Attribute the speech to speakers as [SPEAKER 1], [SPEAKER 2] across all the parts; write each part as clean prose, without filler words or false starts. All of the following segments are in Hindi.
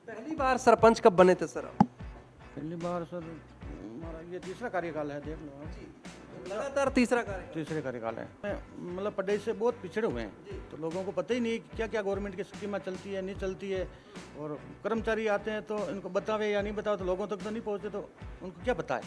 [SPEAKER 1] पहली बार सरपंच कब बने थे सर आप?
[SPEAKER 2] पहली बार सर हमारा ये तीसरा कार्यकाल है, देख लो आप।
[SPEAKER 1] लगातार तीसरा कार्य।
[SPEAKER 2] तीसरे कार्यकाल है। मतलब पढ़ाई से बहुत पिछड़े हुए हैं, तो लोगों को पता ही नहीं क्या क्या गवर्नमेंट की स्कीमें चलती है नहीं चलती है। और कर्मचारी आते हैं तो इनको बतावे या नहीं बताओ तो लोगों तक तो नहीं पहुँचते, तो उनको क्या बताए।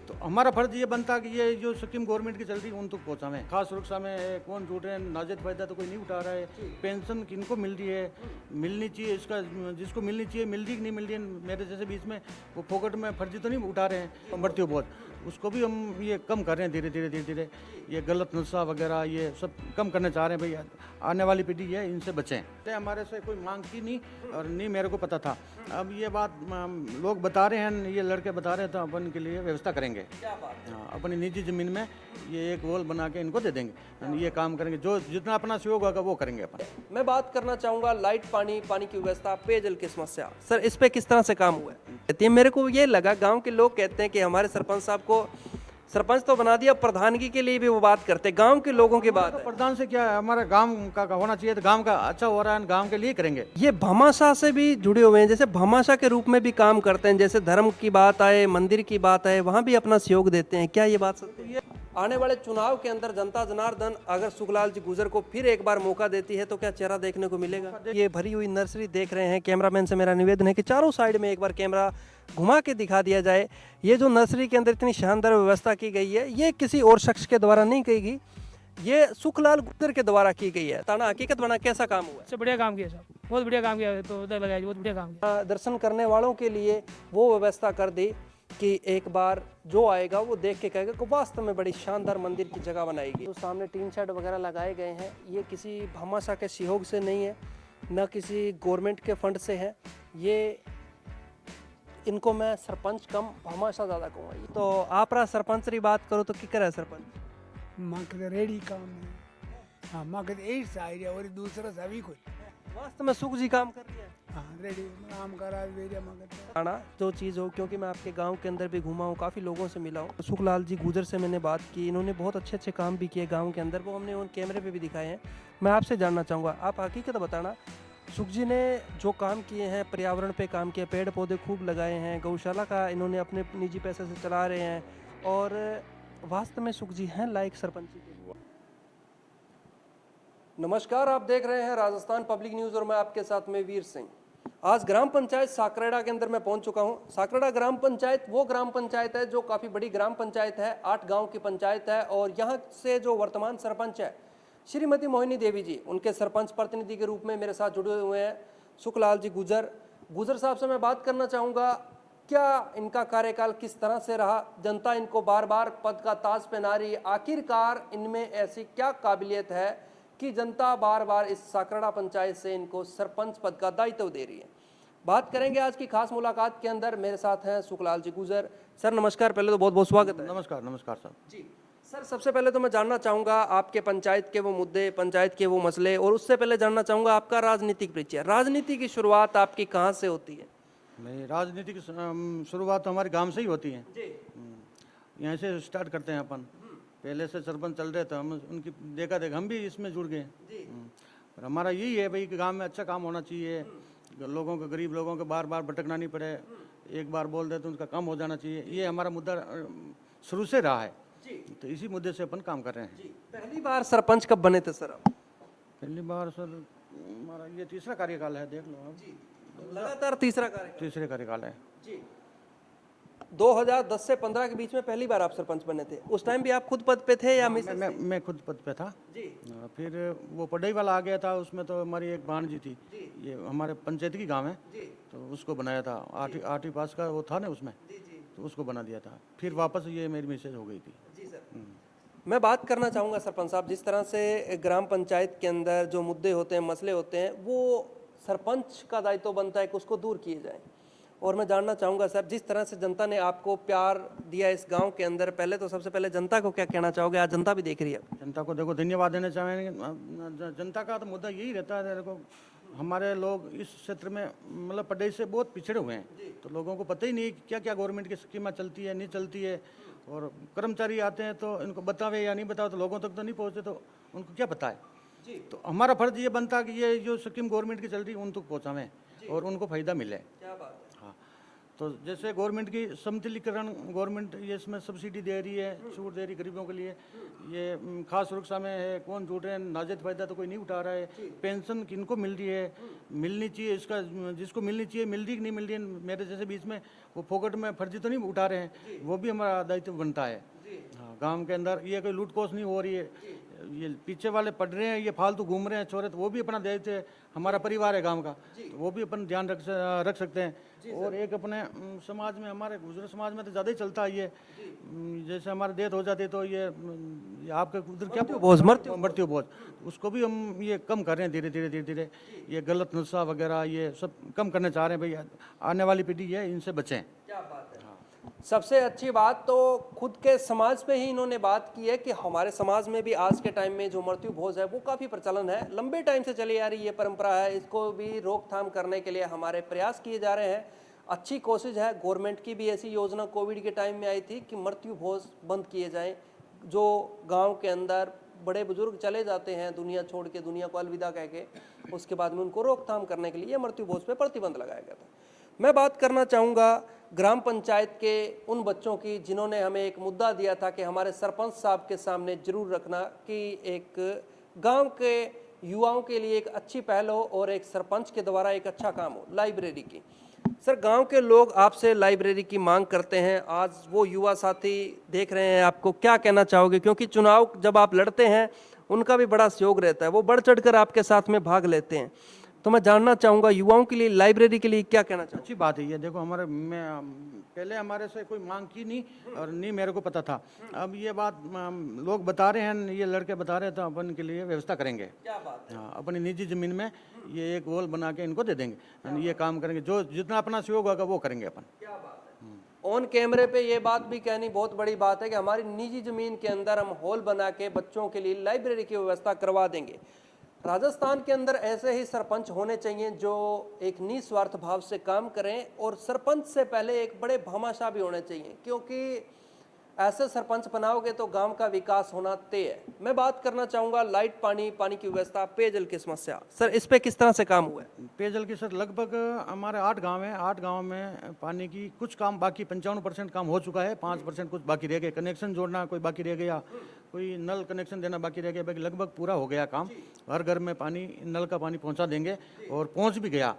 [SPEAKER 2] तो हमारा फर्ज ये बनता कि ये जो स्कीम गवर्नमेंट की चल रही है उन तक पहुँचावें। खास सुरक्षा में कौन जुट रहे हैं, नाजायज फायदा तो कोई नहीं उठा रहा है। पेंशन किनको मिल रही है, मिलनी चाहिए, इसका जिसको मिलनी चाहिए मिल रही कि नहीं मिल रही है। मेरे जैसे बीच में वो फोकट में फर्जी तो नहीं उठा रहे हैं, बढ़ती हो बहुत, उसको भी हम ये कम कर रहे हैं धीरे धीरे धीरे धीरे। ये गलत नशा वगैरह ये सब कम करने चाह रहे हैं। भाई आने वाली पीढ़ी है, इनसे बचें। हमारे से कोई मांग की नहीं और नहीं मेरे को पता था। अब ये बात लोग बता रहे हैं, ये लड़के बता रहे हैं, तो अपन के लिए व्यवस्था करेंगे। हाँ, अपनी निजी ज़मीन में ये एक वॉल बना के इनको दे देंगे, ये काम करेंगे। जो जितना अपना सहयोग होगा वो करेंगे अपन।
[SPEAKER 1] मैं बात करना चाहूँगा लाइट, पानी की व्यवस्था, पेयजल की समस्या, सर इस पे किस तरह से काम हुआ है? मेरे को ये लगा, गांव के लोग कहते हैं कि हमारे सरपंच साहब को सरपंच तो बना दिया, प्रधानगी के लिए भी वो बात करते हैं। गांव के लोगों की बात है।
[SPEAKER 2] प्रधान से क्या है, हमारे गांव का होना चाहिए, तो गांव का अच्छा हो रहा है, गांव के लिए करेंगे।
[SPEAKER 1] ये भामाशाह से भी जुड़े हुए हैं, जैसे भामाशाह के रूप में भी काम करते हैं। जैसे धर्म की बात आए, मंदिर की बात आए, वहाँ भी अपना सहयोग देते हैं। क्या ये बात सत्य है? आने वाले चुनाव के अंदर जनता जनार्दन अगर सुखलाल जी गुर्जर को फिर एक बार मौका देती है तो क्या चेहरा देखने को मिलेगा? ये भरी हुई नर्सरी देख रहे हैं। कैमरामैन से मेरा निवेदन है कि चारों साइड में एक बार कैमरा घुमा के दिखा दिया जाए। ये जो नर्सरी के अंदर इतनी शानदार व्यवस्था की गई है, ये किसी और शख्स के द्वारा नहीं की गई, ये सुखलाल गुर्जर के द्वारा की गई है। ताना हकीकत बना कैसा काम हुआ है?
[SPEAKER 3] सबसे बढ़िया काम किया साहब, बहुत बढ़िया काम किया। तो उधर लगाया, बहुत बढ़िया काम किया।
[SPEAKER 1] दर्शन करने वालों के लिए वो व्यवस्था कर दी कि एक बार जो आएगा वो देख के कहेगा कि वास्तव में बड़ी शानदार मंदिर की जगह बनाई गई। तो सामने टीन शेड वगैरह लगाए गए हैं। ये किसी भामाशाह के सहयोग से नहीं है, न किसी गवर्नमेंट के फंड से है। ये इनको मैं सरपंच कम भामाशाह ज़्यादा कहूँगा। तो आप रहा सरपंच री बात करो तो की करे सरपंच?
[SPEAKER 4] माँ के रेडी काम है। हाँ, माँ के एक साइड है और दूसरा सभी कुछ।
[SPEAKER 1] वास्तव में सुख जी काम कर रही है।
[SPEAKER 4] हाँ, रेडी काम करा वेरिया माँ के।
[SPEAKER 1] आना जो चीज़ हो, क्योंकि मैं आपके गांव के अंदर भी घूमा हूँ, काफ़ी लोगों से मिला हूँ। सुखलाल जी गुर्जर से मैंने बात की, इन्होंने बहुत अच्छे अच्छे काम भी किए गांव के अंदर, वो हमने उन कैमरे पे भी दिखाए हैं। मैं आपसे जानना चाहूँगा, आप हकीकत बताना, सुख जी ने जो काम किए हैं, पर्यावरण पे काम किया, पेड़ पौधे खूब लगाए हैं, गौशाला का इन्होंने अपने निजी पैसे से चला रहे हैं, और वास्तव में सुख जी हैं लायक सरपंच के लिए। नमस्कार, आप देख रहे हैं राजस्थान पब्लिक न्यूज़ और मैं आपके साथ में वीर सिंह। आज ग्राम पंचायत साकरेड़ा के अंदर मैं पहुंच चुका हूं। साकरेड़ा ग्राम पंचायत वो ग्राम पंचायत है जो काफ़ी बड़ी ग्राम पंचायत है, 8 गांव की पंचायत है। और यहां से जो वर्तमान सरपंच है श्रीमती मोहिनी देवी जी, उनके सरपंच प्रतिनिधि के रूप में मेरे साथ जुड़े हुए हैं सुखलाल जी गुर्जर। गुर्जर साहब से मैं बात करना चाहूँगा, क्या इनका कार्यकाल किस तरह से रहा? जनता इनको बार बार पद का ताज पहना रही है, आखिरकार इनमें ऐसी क्या काबिलियत है कि जनता बार बार इस साकरेड़ा पंचायत से इनको सरपंच पद का दायित्व दे रही है? बात करेंगे आज की खास मुलाकात के अंदर। मेरे साथ हैं सुखलाल जी गुर्जर। सर नमस्कार, पहले तो बहुत बहुत स्वागत है।
[SPEAKER 2] नमस्कार। नमस्कार सर
[SPEAKER 1] जी सर, सबसे पहले तो मैं जानना चाहूँगा आपके पंचायत के वो मुद्दे, पंचायत के वो मसले, और उससे पहले जानना चाहूँगा आपका राजनीतिक परिचय। राजनीति की शुरुआत आपकी कहाँ से होती है?
[SPEAKER 2] भाई राजनीति की शुरुआत तो हमारे गांव से ही होती है। यहाँ से स्टार्ट करते हैं अपन। पहले से सरपंच चल रहे थे, हम उनकी देखा हम भी इसमें जुड़ गए। और हमारा यही है भाई कि गांव में अच्छा काम होना चाहिए, लोगों को, गरीब लोगों को बार बार भटकना नहीं पड़े, एक बार बोल दे तो उनका काम हो जाना चाहिए। ये हमारा मुद्दा शुरू से रहा है, तो इसी मुद्दे से अपन काम कर रहे हैं।
[SPEAKER 1] पहली बार सरपंच कब बने थे सर आप?
[SPEAKER 2] पहली बार सर हमारा ये तीसरा कार्यकाल है, देख लो आप।
[SPEAKER 1] लगातार तीसरा कार्य।
[SPEAKER 2] तीसरे कार्यकाल है
[SPEAKER 1] जी। 2010 से 15 के बीच में पहली बार आप सरपंच बने थे। उस टाइम भी आप खुद पद पे थे या मिसेस?
[SPEAKER 2] मैं खुद पद पे था
[SPEAKER 1] जी।
[SPEAKER 2] फिर वो पढ़ाई वाला आ गया था, उसमें तो हमारी एक भांजी थी, ये हमारे पंचायत की गांव है, तो उसको बनाया था। 8वीं पास का वो था ना उसमें, तो उसको बना दिया था। फिर वापस ये मेरी मैसेज हो गई थी।
[SPEAKER 1] जी सर। मैं बात करना चाहूँगा सरपंच साहब, जिस तरह से ग्राम पंचायत के अंदर जो मुद्दे होते हैं, मसले होते हैं, वो सरपंच का दायित्व बनता है कि उसको दूर किए जाए। और मैं जानना चाहूँगा सर, जिस तरह से जनता ने आपको प्यार दिया इस गांव के अंदर, पहले तो सबसे पहले जनता को क्या कहना चाहोगे? आज जनता भी देख रही है।
[SPEAKER 2] जनता को देखो धन्यवाद देना चाहेंगे। जनता का तो मुद्दा यही रहता है, देखो हमारे लोग इस क्षेत्र में मतलब पढ़ाई से बहुत पिछड़े हुए हैं, तो लोगों को पता ही नहीं क्या क्या गवर्नमेंट की स्कीमें चलती है नहीं चलती है। और कर्मचारी आते हैं तो इनको बतावे या नहीं बताओ तो लोगों तक तो नहीं पहुँचते, तो उनको क्या बताए। तो हमारा फर्ज ये बनता कि ये जो स्कीम गवर्नमेंट की चल रही है उन तक पहुँचावें। और उनको फायदा मिले।
[SPEAKER 1] क्या बात है।
[SPEAKER 2] हाँ, तो जैसे गवर्नमेंट की समतुल्यकरण, गवर्नमेंट ये इसमें सब्सिडी दे रही है, छूट दे रही गरीबों के लिए, ये खास सुरक्षा में है, कौन छूट रहे हैं, नाजायज फायदा तो कोई नहीं उठा रहा है। पेंशन किनको मिल रही है, मिलनी चाहिए, इसका जिसको मिलनी चाहिए मिल रही कि नहीं मिल रही है, मेरे जैसे बीच में वो फोकट में फर्जी तो नहीं उठा रहे हैं, वो भी हमारा दायित्व बनता है। हाँ, गांव के अंदर ये कोई लूट कोस नहीं हो रही है, ये पीछे वाले पढ़ रहे हैं, ये फालतू घूम रहे हैं छोरे, तो वो भी अपना दायित्व है, हमारा परिवार है गांव का, तो वो भी अपन ध्यान रख सकते हैं। और एक अपने समाज में, हमारे गुजर समाज में तो ज़्यादा ही चलता है ये, जैसे हमारे डेथ हो जाती है तो ये आपके उधर क्या मृत्यु बोझ, उसको भी हम ये कम कर रहे हैं धीरे धीरे धीरे धीरे। ये गलत नशा वगैरह ये सब कम करना चाह रहे हैं भाई, आने वाली पीढ़ी है, इनसे बचें।
[SPEAKER 1] क्या बात है। सबसे अच्छी बात तो खुद के समाज पे ही इन्होंने बात की है कि हमारे समाज में भी आज के टाइम में जो मृत्यु भोज है वो काफ़ी प्रचलन है, लंबे टाइम से चली आ रही ये परंपरा है, इसको भी रोकथाम करने के लिए हमारे प्रयास किए जा रहे हैं। अच्छी कोशिश है, गवर्नमेंट की भी ऐसी योजना कोविड के टाइम में आई थी कि मृत्यु भोज बंद किए जाएं। जो गाँव के अंदर बड़े बुजुर्ग चले जाते हैं दुनिया छोड़ के, दुनिया को अलविदा कह के, उसके बाद में उनको रोकथाम करने के लिए मृत्यु भोज पे प्रतिबंध लगाया गया था। मैं बात करना चाहूँगा ग्राम पंचायत के उन बच्चों की जिन्होंने हमें एक मुद्दा दिया था कि हमारे सरपंच साहब के सामने जरूर रखना कि एक गांव के युवाओं के लिए एक अच्छी पहल हो और एक सरपंच के द्वारा एक अच्छा काम हो, लाइब्रेरी की। सर, गांव के लोग आपसे लाइब्रेरी की मांग करते हैं, आज वो युवा साथी देख रहे हैं, आपको क्या कहना चाहोगे? क्योंकि चुनाव जब आप लड़ते हैं उनका भी बड़ा सहयोग रहता है, वो बढ़ चढ़कर आपके साथ में भाग लेते हैं, तो मैं जानना चाहूँगा युवाओं के लिए लाइब्रेरी के लिए क्या कहना चाहूँ?
[SPEAKER 2] अच्छी बात है ये, देखो हमारे पहले हमारे से कोई मांग की नहीं और नहीं मेरे को पता था, अब ये बात लोग बता रहे हैं, ये लड़के बता रहे हैं, तो अपन के लिए व्यवस्था करेंगे।
[SPEAKER 1] क्या बात है।
[SPEAKER 2] हाँ, अपनी निजी ज़मीन में ये एक वॉल बना के इनको दे देंगे, ये काम करेंगे, जो जितना अपना सहयोग होगा वो करेंगे अपन।
[SPEAKER 1] क्या बात है। ऑन कैमरे पे ये बात भी कहनी बहुत बड़ी बात है कि हमारी निजी ज़मीन के अंदर हम हॉल बना के बच्चों के लिए लाइब्रेरी की व्यवस्था करवा देंगे। राजस्थान के अंदर ऐसे ही सरपंच होने चाहिए जो एक निस्वार्थ भाव से काम करें, और सरपंच से पहले एक बड़े भामाशाह भी होने चाहिए, क्योंकि ऐसे सरपंच बनाओगे तो गांव का विकास होना तय है। मैं बात करना चाहूँगा लाइट, पानी की व्यवस्था, पेयजल की समस्या, सर इस पे किस तरह से काम हुआ है?
[SPEAKER 2] पेयजल की सर लगभग हमारे 8 गांव हैं, 8 गांव में पानी की कुछ काम बाकी, 55% काम हो चुका है, 5% कुछ बाकी रह गए, कनेक्शन जोड़ना कोई बाकी रह गया, कोई नल कनेक्शन देना बाकी रह गया, बाकी लगभग पूरा हो गया काम। हर घर में पानी, नल का पानी पहुंचा देंगे और पहुंच भी गया।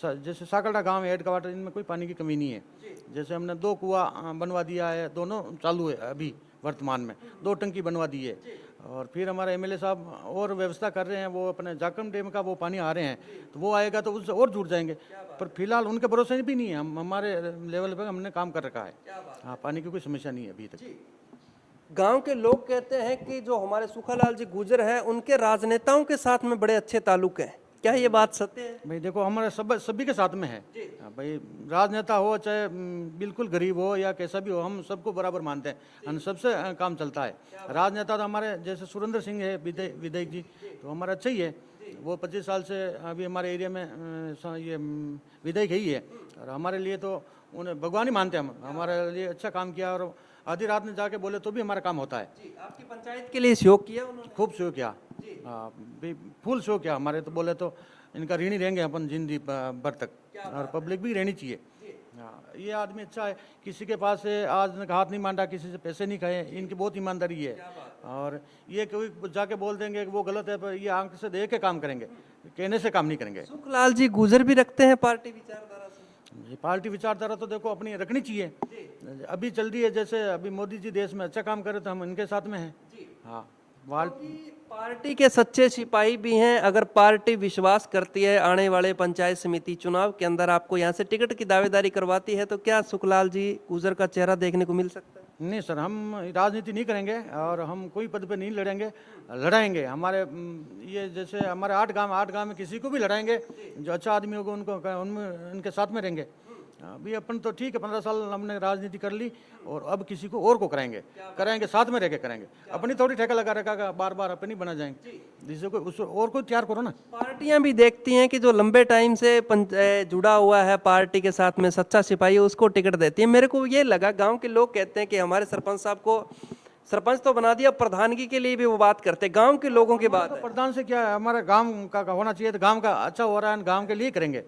[SPEAKER 2] जैसे साकड़ा गांव है, हेड क्वार्टर, इनमें कोई पानी की कमी नहीं है। जैसे हमने 2 कुआं बनवा दिया है, दोनों चालू है अभी वर्तमान में, 2 टंकी बनवा दी है। और फिर हमारे एमएलए साहब और व्यवस्था कर रहे हैं, वो अपने जाकम डैम का वो पानी आ रहे हैं, तो वो आएगा तो उससे और जुड़ जाएंगे, पर फिलहाल उनके भरोसे भी नहीं है, हम हमारे लेवल पर हमने काम कर रखा है। हाँ, पानी की कोई समस्या नहीं है अभी तक।
[SPEAKER 1] गांव के लोग कहते हैं कि जो हमारे सुखालाल जी गुर्जर हैं उनके राजनेताओं के साथ में बड़े अच्छे ताल्लुक हैं, क्या ये बात सत्य है?
[SPEAKER 2] भाई देखो, हमारे सभी के साथ में है भाई, राजनेता हो चाहे बिल्कुल गरीब हो या कैसा भी हो, हम सबको बराबर मानते हैं, हम सबसे काम चलता है। राजनेता तो हमारे जैसे सुरेंद्र सिंह है विधायक जी, तो हमारा अच्छा ही है, वो 25 साल से अभी हमारे एरिया में ये विधायक ही है, और हमारे लिए तो उन्हें भगवान ही मानते हैं हम, हमारे लिए अच्छा काम किया, और आधी रात में जाके बोले तो भी हमारा काम होता है।
[SPEAKER 1] आपकी पंचायत के लिए सहयोग किया उन्होंने?
[SPEAKER 2] खूब सहयोग किया, हाँ, फुल सहयोग किया हमारे, तो बोले तो इनका ऋणी रहेंगे अपन जिंदगी भर तक, और पब्लिक भी रहनी चाहिए। हाँ, ये आदमी अच्छा है, किसी के पास से आज तक हाथ नहीं मांगा, किसी से पैसे नहीं खाए, इनकी बहुत ईमानदारी है। और ये कोई जाके बोल देंगे कि वो गलत है, पर ये आंख से देख के काम करेंगे, कहने से काम नहीं करेंगे।
[SPEAKER 1] सुखलाल जी गुर्जर भी रखते हैं पार्टी विचारधारा से?
[SPEAKER 2] ये पार्टी विचारधारा तो देखो अपनी रखनी चाहिए, अभी चल रही है, जैसे अभी मोदी जी देश में अच्छा काम करे तो हम इनके साथ में हैं। हाँ,
[SPEAKER 1] पार्टी के सच्चे सिपाही भी हैं। अगर पार्टी विश्वास करती है आने वाले पंचायत समिति चुनाव के अंदर आपको यहाँ से टिकट की दावेदारी करवाती है, तो क्या सुखलाल जी गुर्जर का चेहरा देखने को मिल सकता है?
[SPEAKER 2] नहीं सर, हम राजनीति नहीं करेंगे और हम कोई पद पे नहीं लड़ेंगे, लड़ाएंगे। हमारे ये जैसे हमारे 8 गांव में किसी को भी लड़ाएंगे, जो अच्छा आदमी होगा उनको उनमें उनके साथ में रहेंगे। अभी अपन तो ठीक है, 15 साल हमने राजनीति कर ली, और अब किसी को और को कराएंगे, साथ में रह के करेंगे। अपनी थोड़ी ठेका लगा रखा, बार बार अपनी बना जाएंगे, जिससे कोई उस और कोई तैयार करो ना।
[SPEAKER 1] पार्टियां भी देखती हैं कि जो लंबे टाइम से जुड़ा हुआ है पार्टी के साथ में, सच्चा सिपाही, उसको टिकट देती है। मेरे को ये लगा, गांव के लोग कहते हैं कि हमारे सरपंच साहब को सरपंच तो बना दिया, प्रधानगी के लिए भी वो बात करते, गांव के लोगों की बात
[SPEAKER 2] तो
[SPEAKER 1] है।
[SPEAKER 2] प्रधान से क्या है, हमारा गांव का होना चाहिए, तो गांव का अच्छा हो रहा है, गांव के लिए करेंगे।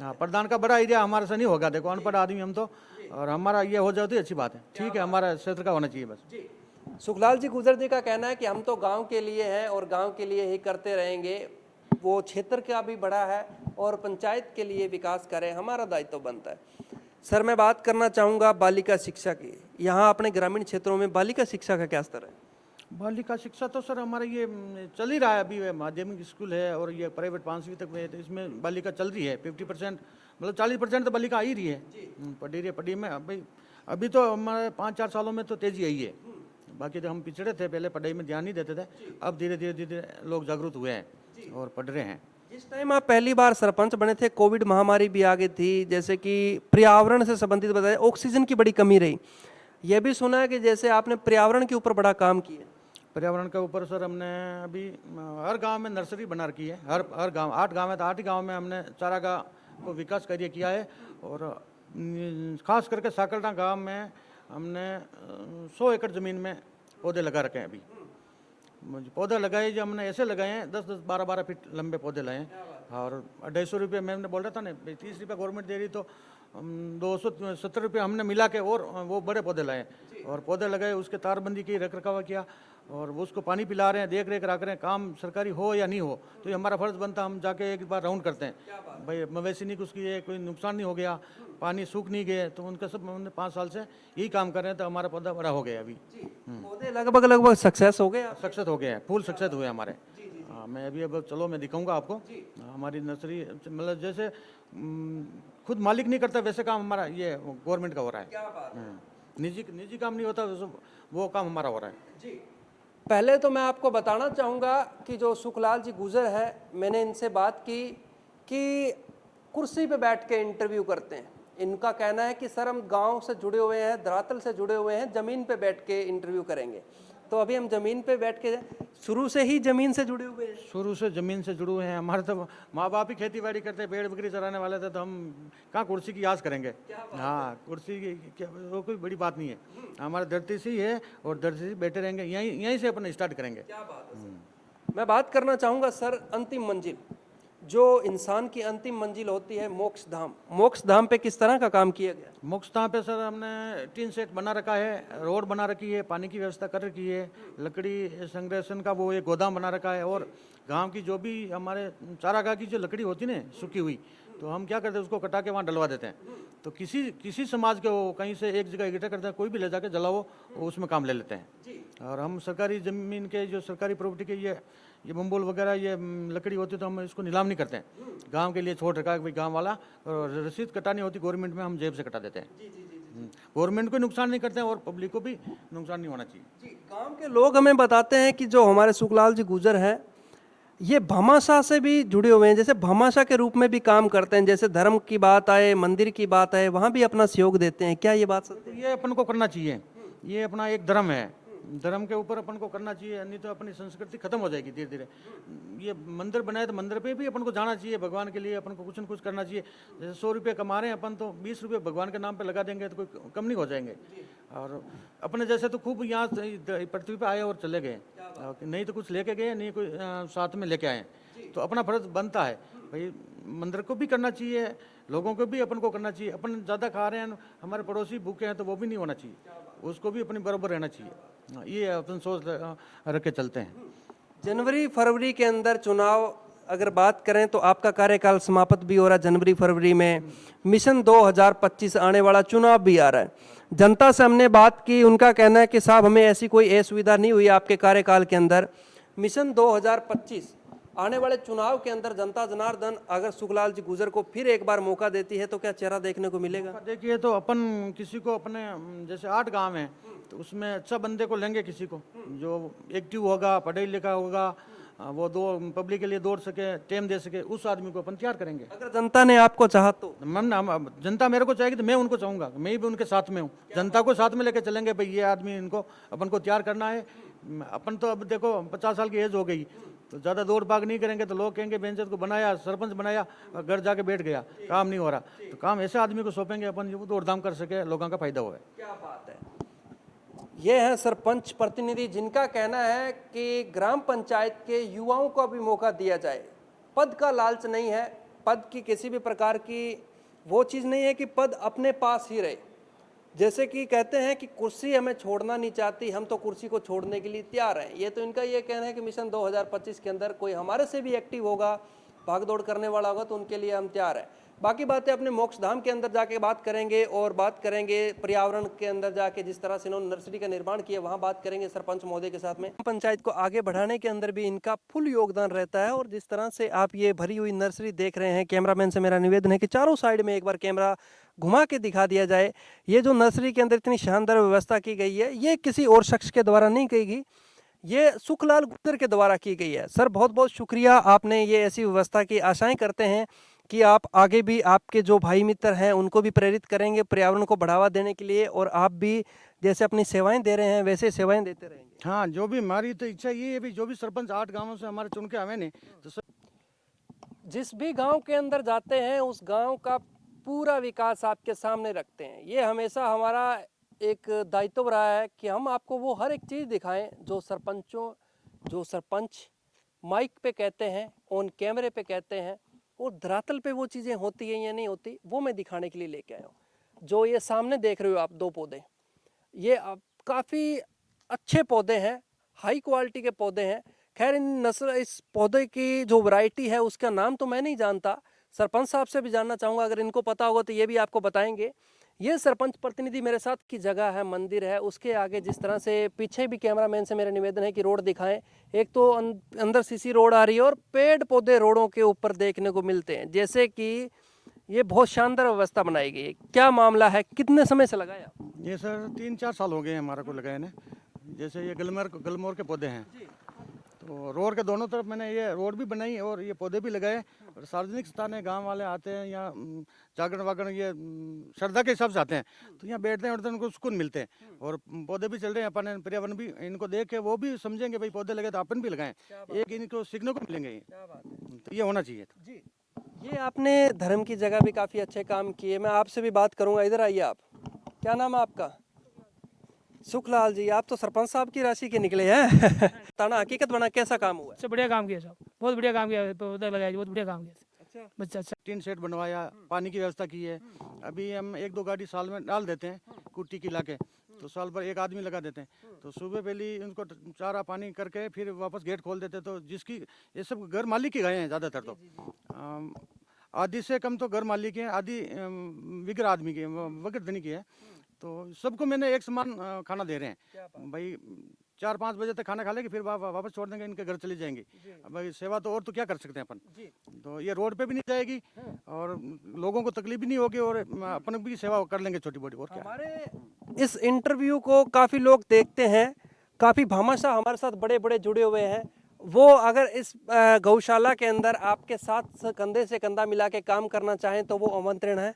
[SPEAKER 2] हाँ, प्रधान का बड़ा एरिया हमारे से नहीं होगा, देखो अनपढ़ आदमी हम तो, और हमारा ये हो जाए तो अच्छी बात है, ठीक है, हमारा क्षेत्र का होना चाहिए बस।
[SPEAKER 1] सुखलाल जी गुजर जी का कहना है कि हम तो गांव के लिए हैं और गांव के लिए ही करते रहेंगे, वो क्षेत्र का भी बड़ा है और पंचायत के लिए विकास करें, हमारा दायित्व बनता है। सर मैं बात करना चाहूँगा बालिका शिक्षा की, यहाँ अपने ग्रामीण क्षेत्रों में बालिका शिक्षा का क्या स्तर है?
[SPEAKER 2] बालिका शिक्षा तो सर हमारा ये चल ही रहा है, अभी माध्यमिक स्कूल है और ये प्राइवेट 5वीं तक में है, तो इसमें बालिका चल रही है 50%, मतलब 40% तो बालिका आ ही रही है, पढ़ी रही है, पढ़ी में। अभी तो हमारे 5-4 सालों में तो तेजी आई है, बाकी तो हम पिछड़े थे, पहले पढ़ाई में ध्यान नहीं देते थे, अब धीरे धीरे लोग जागरूक हुए हैं और पढ़ रहे हैं।
[SPEAKER 1] जिस टाइम आप पहली बार सरपंच बने थे, कोविड महामारी भी आ गई थी, जैसे कि पर्यावरण से संबंधित बताया, ऑक्सीजन की बड़ी कमी रही, यह भी सुना है कि जैसे आपने पर्यावरण के ऊपर बड़ा काम किया।
[SPEAKER 2] पर्यावरण के ऊपर सर हमने अभी हर गांव में नर्सरी बना रखी है, हर गांव, 8 गांव है तो 8 ही गांव में हमने चारागाह को विकास कार्य किया है, और खास करके साकरडा गांव में हमने 100 एकड़ ज़मीन में पौधे लगा रखे हैं। अभी पौधे लगाए जो हमने ऐसे लगाए हैं, 10-10, 12-12 फीट लंबे पौधे लाए हैं, और 250 रुपये मैंने बोल रहा था ना, 30 रुपये गवर्नमेंट दे रही, तो 270 रुपये हमने मिला के और वो बड़े पौधे लाए और पौधे लगाए, उसके तारबंदी की, रख रखाव किया, और वो उसको पानी पिला रहे हैं, देख रेख रख रहे हैं। काम सरकारी हो या नहीं हो तो ये हमारा फर्ज बनता है, हम जाके एक बार राउंड करते हैं भाई, मवेशी नहीं उसकी है, कोई नुकसान नहीं हो गया, पानी सूख नहीं गए, तो उनका सब हमने 5 साल से यही काम कर रहे हैं, तो हमारा पौधा बड़ा हो गया। अभी
[SPEAKER 1] पौधे लगभग सक्सेस हो गए,
[SPEAKER 2] सक्सेस हो गए हैं, फुल सक्सेस हुए हमारे। हाँ, मैं अभी अब चलो मैं दिखाऊंगा आपको हमारी नर्सरी, मतलब जैसे खुद मालिक नहीं करता वैसे काम हमारा ये गवर्नमेंट का हो रहा है, निजी काम नहीं होता, वो काम हमारा हो रहा है।
[SPEAKER 1] पहले तो मैं आपको बताना चाहूँगा कि जो सुखलाल जी गुजर है, मैंने इनसे बात की कि कुर्सी पे बैठ के इंटरव्यू करते हैं। इनका कहना है कि सर हम गांव से जुड़े हुए हैं, धरातल से जुड़े हुए हैं, ज़मीन पे बैठ के इंटरव्यू करेंगे। तो अभी हम ज़मीन पे बैठ के, शुरू से ही ज़मीन से जुड़े हुए हैं?
[SPEAKER 2] शुरू से ज़मीन से जुड़े हुए हैं, हमारे तो माँ बाप ही खेती बाड़ी करते, भेड़ बकरी चराने वाले थे, तो हम कहाँ कुर्सी की आस करेंगे। हाँ, कुर्सी की वो कोई बड़ी बात नहीं है, हमारे धरती से ही है और धरती से बैठे रहेंगे, यहीं से अपन स्टार्ट करेंगे।
[SPEAKER 1] मैं बात करना चाहूँगा सर, अंतिम मंजिल, जो इंसान की अंतिम मंजिल होती है, मोक्ष धाम, मोक्ष धाम पे किस तरह का काम किया गया?
[SPEAKER 2] मोक्ष धाम पे सर हमने टीन सेट बना रखा है, रोड बना रखी है, पानी की व्यवस्था कर रखी है, लकड़ी संग्रहण का वो एक गोदाम बना रखा है, और गांव की जो भी हमारे चारागाह की जो लकड़ी होती है सूखी हुई, तो हम क्या करते हैं उसको कटा के वहाँ डलवा देते हैं, तो किसी समाज के वो कहीं से एक जगह इकट्ठा करते हैं, कोई भी ले जाके जलाओ, उसमें काम ले लेते हैं। और हम सरकारी ज़मीन के जो सरकारी प्रॉपर्टी के ये बम्बोल वगैरह ये लकड़ी होती है, तो हम इसको नीलाम नहीं करते हैं, गांव के लिए छोड़ रखा है भाई, गांव वाला, और रसीद कटानी होती गवर्नमेंट में, हम जेब से कटा देते हैं। गवर्नमेंट को नुकसान नहीं करते हैं और पब्लिक को भी नुकसान नहीं होना चाहिए।
[SPEAKER 1] गांव के लोग हमें बताते हैं कि जो हमारे सुखलाल जी गुजर है, ये भामाशाह से भी जुड़े हुए हैं, जैसे भामाशाह के रूप में भी काम करते हैं, जैसे धर्म की बात आए, मंदिर की बात आए, वहाँ भी अपना सहयोग देते हैं, क्या ये बात सत्य है?
[SPEAKER 2] ये अपन को करना चाहिए, ये अपना एक धर्म है, धर्म के ऊपर अपन को करना चाहिए, नहीं तो अपनी संस्कृति खत्म हो जाएगी धीरे धीरे। ये मंदिर बनाए तो मंदिर पे भी अपन को जाना चाहिए, भगवान के लिए अपन को कुछ न कुछ करना चाहिए। जैसे 100 रुपये कमा रहे हैं अपन, तो 20 रुपये भगवान के नाम पे लगा देंगे तो कोई कम नहीं हो जाएंगे। और अपने जैसे तो खूब यहाँ पृथ्वी पे आए और चले गए, नहीं तो कुछ लेके गए, नहीं कोई साथ में लेके आए, तो अपना फर्ज बनता है भाई, मंदिर को भी करना चाहिए, लोगों को भी अपन को करना चाहिए। अपन ज़्यादा खा रहे हैं, हमारे पड़ोसी भूखे हैं, तो वो भी नहीं होना चाहिए, उसको भी अपनी बराबर रहना चाहिए, ये अपन सोच रख के चलते हैं।
[SPEAKER 1] जनवरी फरवरी के अंदर चुनाव अगर बात करें तो आपका कार्यकाल समाप्त भी हो रहा है जनवरी फरवरी में, मिशन 2025 आने वाला, चुनाव भी आ रहा है। जनता से हमने बात की, उनका कहना है कि साहब हमें ऐसी कोई असुविधा नहीं हुई आपके कार्यकाल के अंदर। मिशन 2025 आने वाले चुनाव के अंदर जनता जनार्दन अगर सुखलाल जी गुजर को फिर एक बार मौका देती है तो क्या चेहरा देखने को मिलेगा?
[SPEAKER 2] देखिए, तो अपन किसी को अपने जैसे 8 गांव हैं, तो उसमें अच्छा बंदे को लेंगे, किसी को जो एक्टिव होगा, पढ़ाई लिखा होगा, वो पब्लिक के लिए दौड़ सके, टाइम दे सके, उस आदमी को अपन तैयार करेंगे।
[SPEAKER 1] अगर जनता ने आपको चाहा तो?
[SPEAKER 2] जनता मेरे को चाहेगी तो मैं उनको चाहूँगा, मैं भी उनके साथ में हूँ, जनता को साथ में लेके चलेंगे भाई, ये आदमी इनको अपन को तैयार करना है। अपन तो अब देखो 50 साल की एज हो गई, तो ज़्यादा दौड़ भाग नहीं करेंगे तो लोग कहेंगे बेंचत को बनाया, सरपंच बनाया, घर जाके बैठ गया, काम नहीं हो रहा, तो काम ऐसे आदमी को सौंपेंगे अपन जो दौड़ धाम कर सके, लोगों का फायदा होगा।
[SPEAKER 1] क्या बात है। ये हैं सरपंच प्रतिनिधि जिनका कहना है कि ग्राम पंचायत के युवाओं को भी मौका दिया जाए। पद का लालच नहीं है, पद की किसी भी प्रकार की वो चीज़ नहीं है कि पद अपने पास ही रहे। जैसे कि कहते हैं कि कुर्सी हमें छोड़ना नहीं चाहती, हम तो कुर्सी को छोड़ने के लिए तैयार हैं। ये तो इनका ये कहना है कि मिशन 2025 के अंदर कोई हमारे से भी एक्टिव होगा, भागदौड़ करने वाला होगा तो उनके लिए हम तैयार हैं। बाकी बातें अपने मोक्ष धाम के अंदर जाके बात करेंगे और बात करेंगे पर्यावरण के अंदर जाके जिस तरह से इन्होंने नर्सरी का निर्माण किया वहाँ बात करेंगे सरपंच महोदय के साथ में। पंचायत को आगे बढ़ाने के अंदर भी इनका फुल योगदान रहता है। और जिस तरह से आप ये भरी हुई नर्सरी देख रहे हैं, कैमरामैन से मेरा निवेदन है कि चारों साइड में एक बार कैमरा घुमा के दिखा दिया जाए। ये जो नर्सरी के अंदर इतनी शानदार व्यवस्था की गई है, ये किसी और शख्स के द्वारा नहीं की गई, ये सुखलाल गुर्जर के द्वारा की गई है। सर बहुत बहुत शुक्रिया, आपने ये ऐसी व्यवस्था की। आशाएं करते हैं कि आप आगे भी आपके जो भाई मित्र हैं उनको भी प्रेरित करेंगे पर्यावरण को बढ़ावा देने के लिए, और आप भी जैसे अपनी सेवाएं दे रहे हैं वैसे सेवाएं देते रहेंगे।
[SPEAKER 2] हाँ, जो भी हमारी तो इच्छा ये है भी, जो भी सरपंच 8 गांवों से हमारे चुन के आवे नहीं तो
[SPEAKER 1] जिस भी गांव के अंदर जाते हैं उस गांव का पूरा विकास आपके सामने रखते हैं। ये हमेशा हमारा एक दायित्व रहा है कि हम आपको वो हर एक चीज़ दिखाएं जो सरपंच माइक पे कहते हैं, ऑन कैमरे पे कहते हैं, और धरातल पे वो चीज़ें होती हैं या नहीं होती वो मैं दिखाने के लिए लेके आया हूँ। जो ये सामने देख रहे हो आप 2 पौधे, ये काफ़ी अच्छे पौधे हैं, हाई क्वालिटी के पौधे हैं। खैर इस पौधे की जो वैरायटी है उसका नाम तो मैं नहीं जानता, सरपंच साहब से भी जानना चाहूँगा, अगर इनको पता होगा तो ये भी आपको बताएंगे। ये सरपंच प्रतिनिधि मेरे साथ की जगह है, मंदिर है, उसके आगे जिस तरह से पीछे भी कैमरामैन से मेरा निवेदन है कि रोड दिखाएं। एक तो अंदर सीसी रोड आ रही है और पेड़ पौधे रोडों के ऊपर देखने को मिलते हैं, जैसे कि ये बहुत शानदार व्यवस्था बनाई गई है। क्या मामला है, कितने समय से लगाया?
[SPEAKER 2] ये सर 3-4 साल हो गए हमारे को लगाए ने। जैसे ये गलमोर के पौधे हैं, तो रोड के दोनों तरफ मैंने ये रोड भी बनाई और ये पौधे भी लगाए। और सार्वजनिक स्थान है, गांव वाले आते हैं यहाँ जागरण वागरण ये श्रद्धा के हिसाब से आते हैं, तो यहाँ बैठते हैं उठते हैं, उनको सुकून मिलते हैं। और पौधे भी चल रहे हैं, अपन पर्यावरण भी इनको देख के वो भी समझेंगे भाई पौधे लगे तो अपन भी लगाएं, एक इनको सीखने को मिलेंगे। तो ये होना चाहिए
[SPEAKER 1] जी। ये आपने धर्म की जगह भी काफ़ी अच्छे काम किए। मैं आपसे भी बात करूँगा, इधर आइए आप। क्या नाम है आपका? सुखलाल जी, आप तो सरपंच साहब की राशि के निकले हैं। ताना हकीकत बना कैसा काम हुआ?
[SPEAKER 3] सबसे बढ़िया काम किया साहब, बहुत बढ़िया काम किया, पौधा लगाया, बहुत बढ़िया काम किया। अच्छा अच्छा।
[SPEAKER 2] टीन शेड बनवाया, पानी की व्यवस्था की है। अभी हम 1-2 गाड़ी साल में डाल देते हैं कुट्टी की लाके, तो साल भर एक आदमी लगा देते हैं। तो सुबह पहले उनको चारा पानी करके फिर वापस गेट खोल देते हैं। तो जिसकी ये सब घर मालिक की गायें हैं ज़्यादातर, तो आधी से कम तो घर मालिक के हैं, आधी विगर आदमी की वगर धनी की है। तो सबको मैंने एक समान खाना दे रहे हैं भाई। 4-5 बजे तक खाना खा लेंगे, फिर वापस छोड़ देंगे, इनके घर चली जाएंगे। भाई सेवा तो और तो क्या कर सकते हैं अपन। तो ये रोड पे भी नहीं जाएगी और लोगों को तकलीफ भी नहीं होगी, और अपन भी सेवा कर लेंगे छोटी मोटी। और क्या,
[SPEAKER 1] हमारे इस इंटरव्यू को काफ़ी लोग देखते हैं, काफ़ी भामाशाह हमारे साथ बड़े बड़े जुड़े हुए हैं। वो अगर इस गौशाला के अंदर आपके साथ कंधे से कंधा मिला के काम करना चाहें तो वो आमंत्रण है?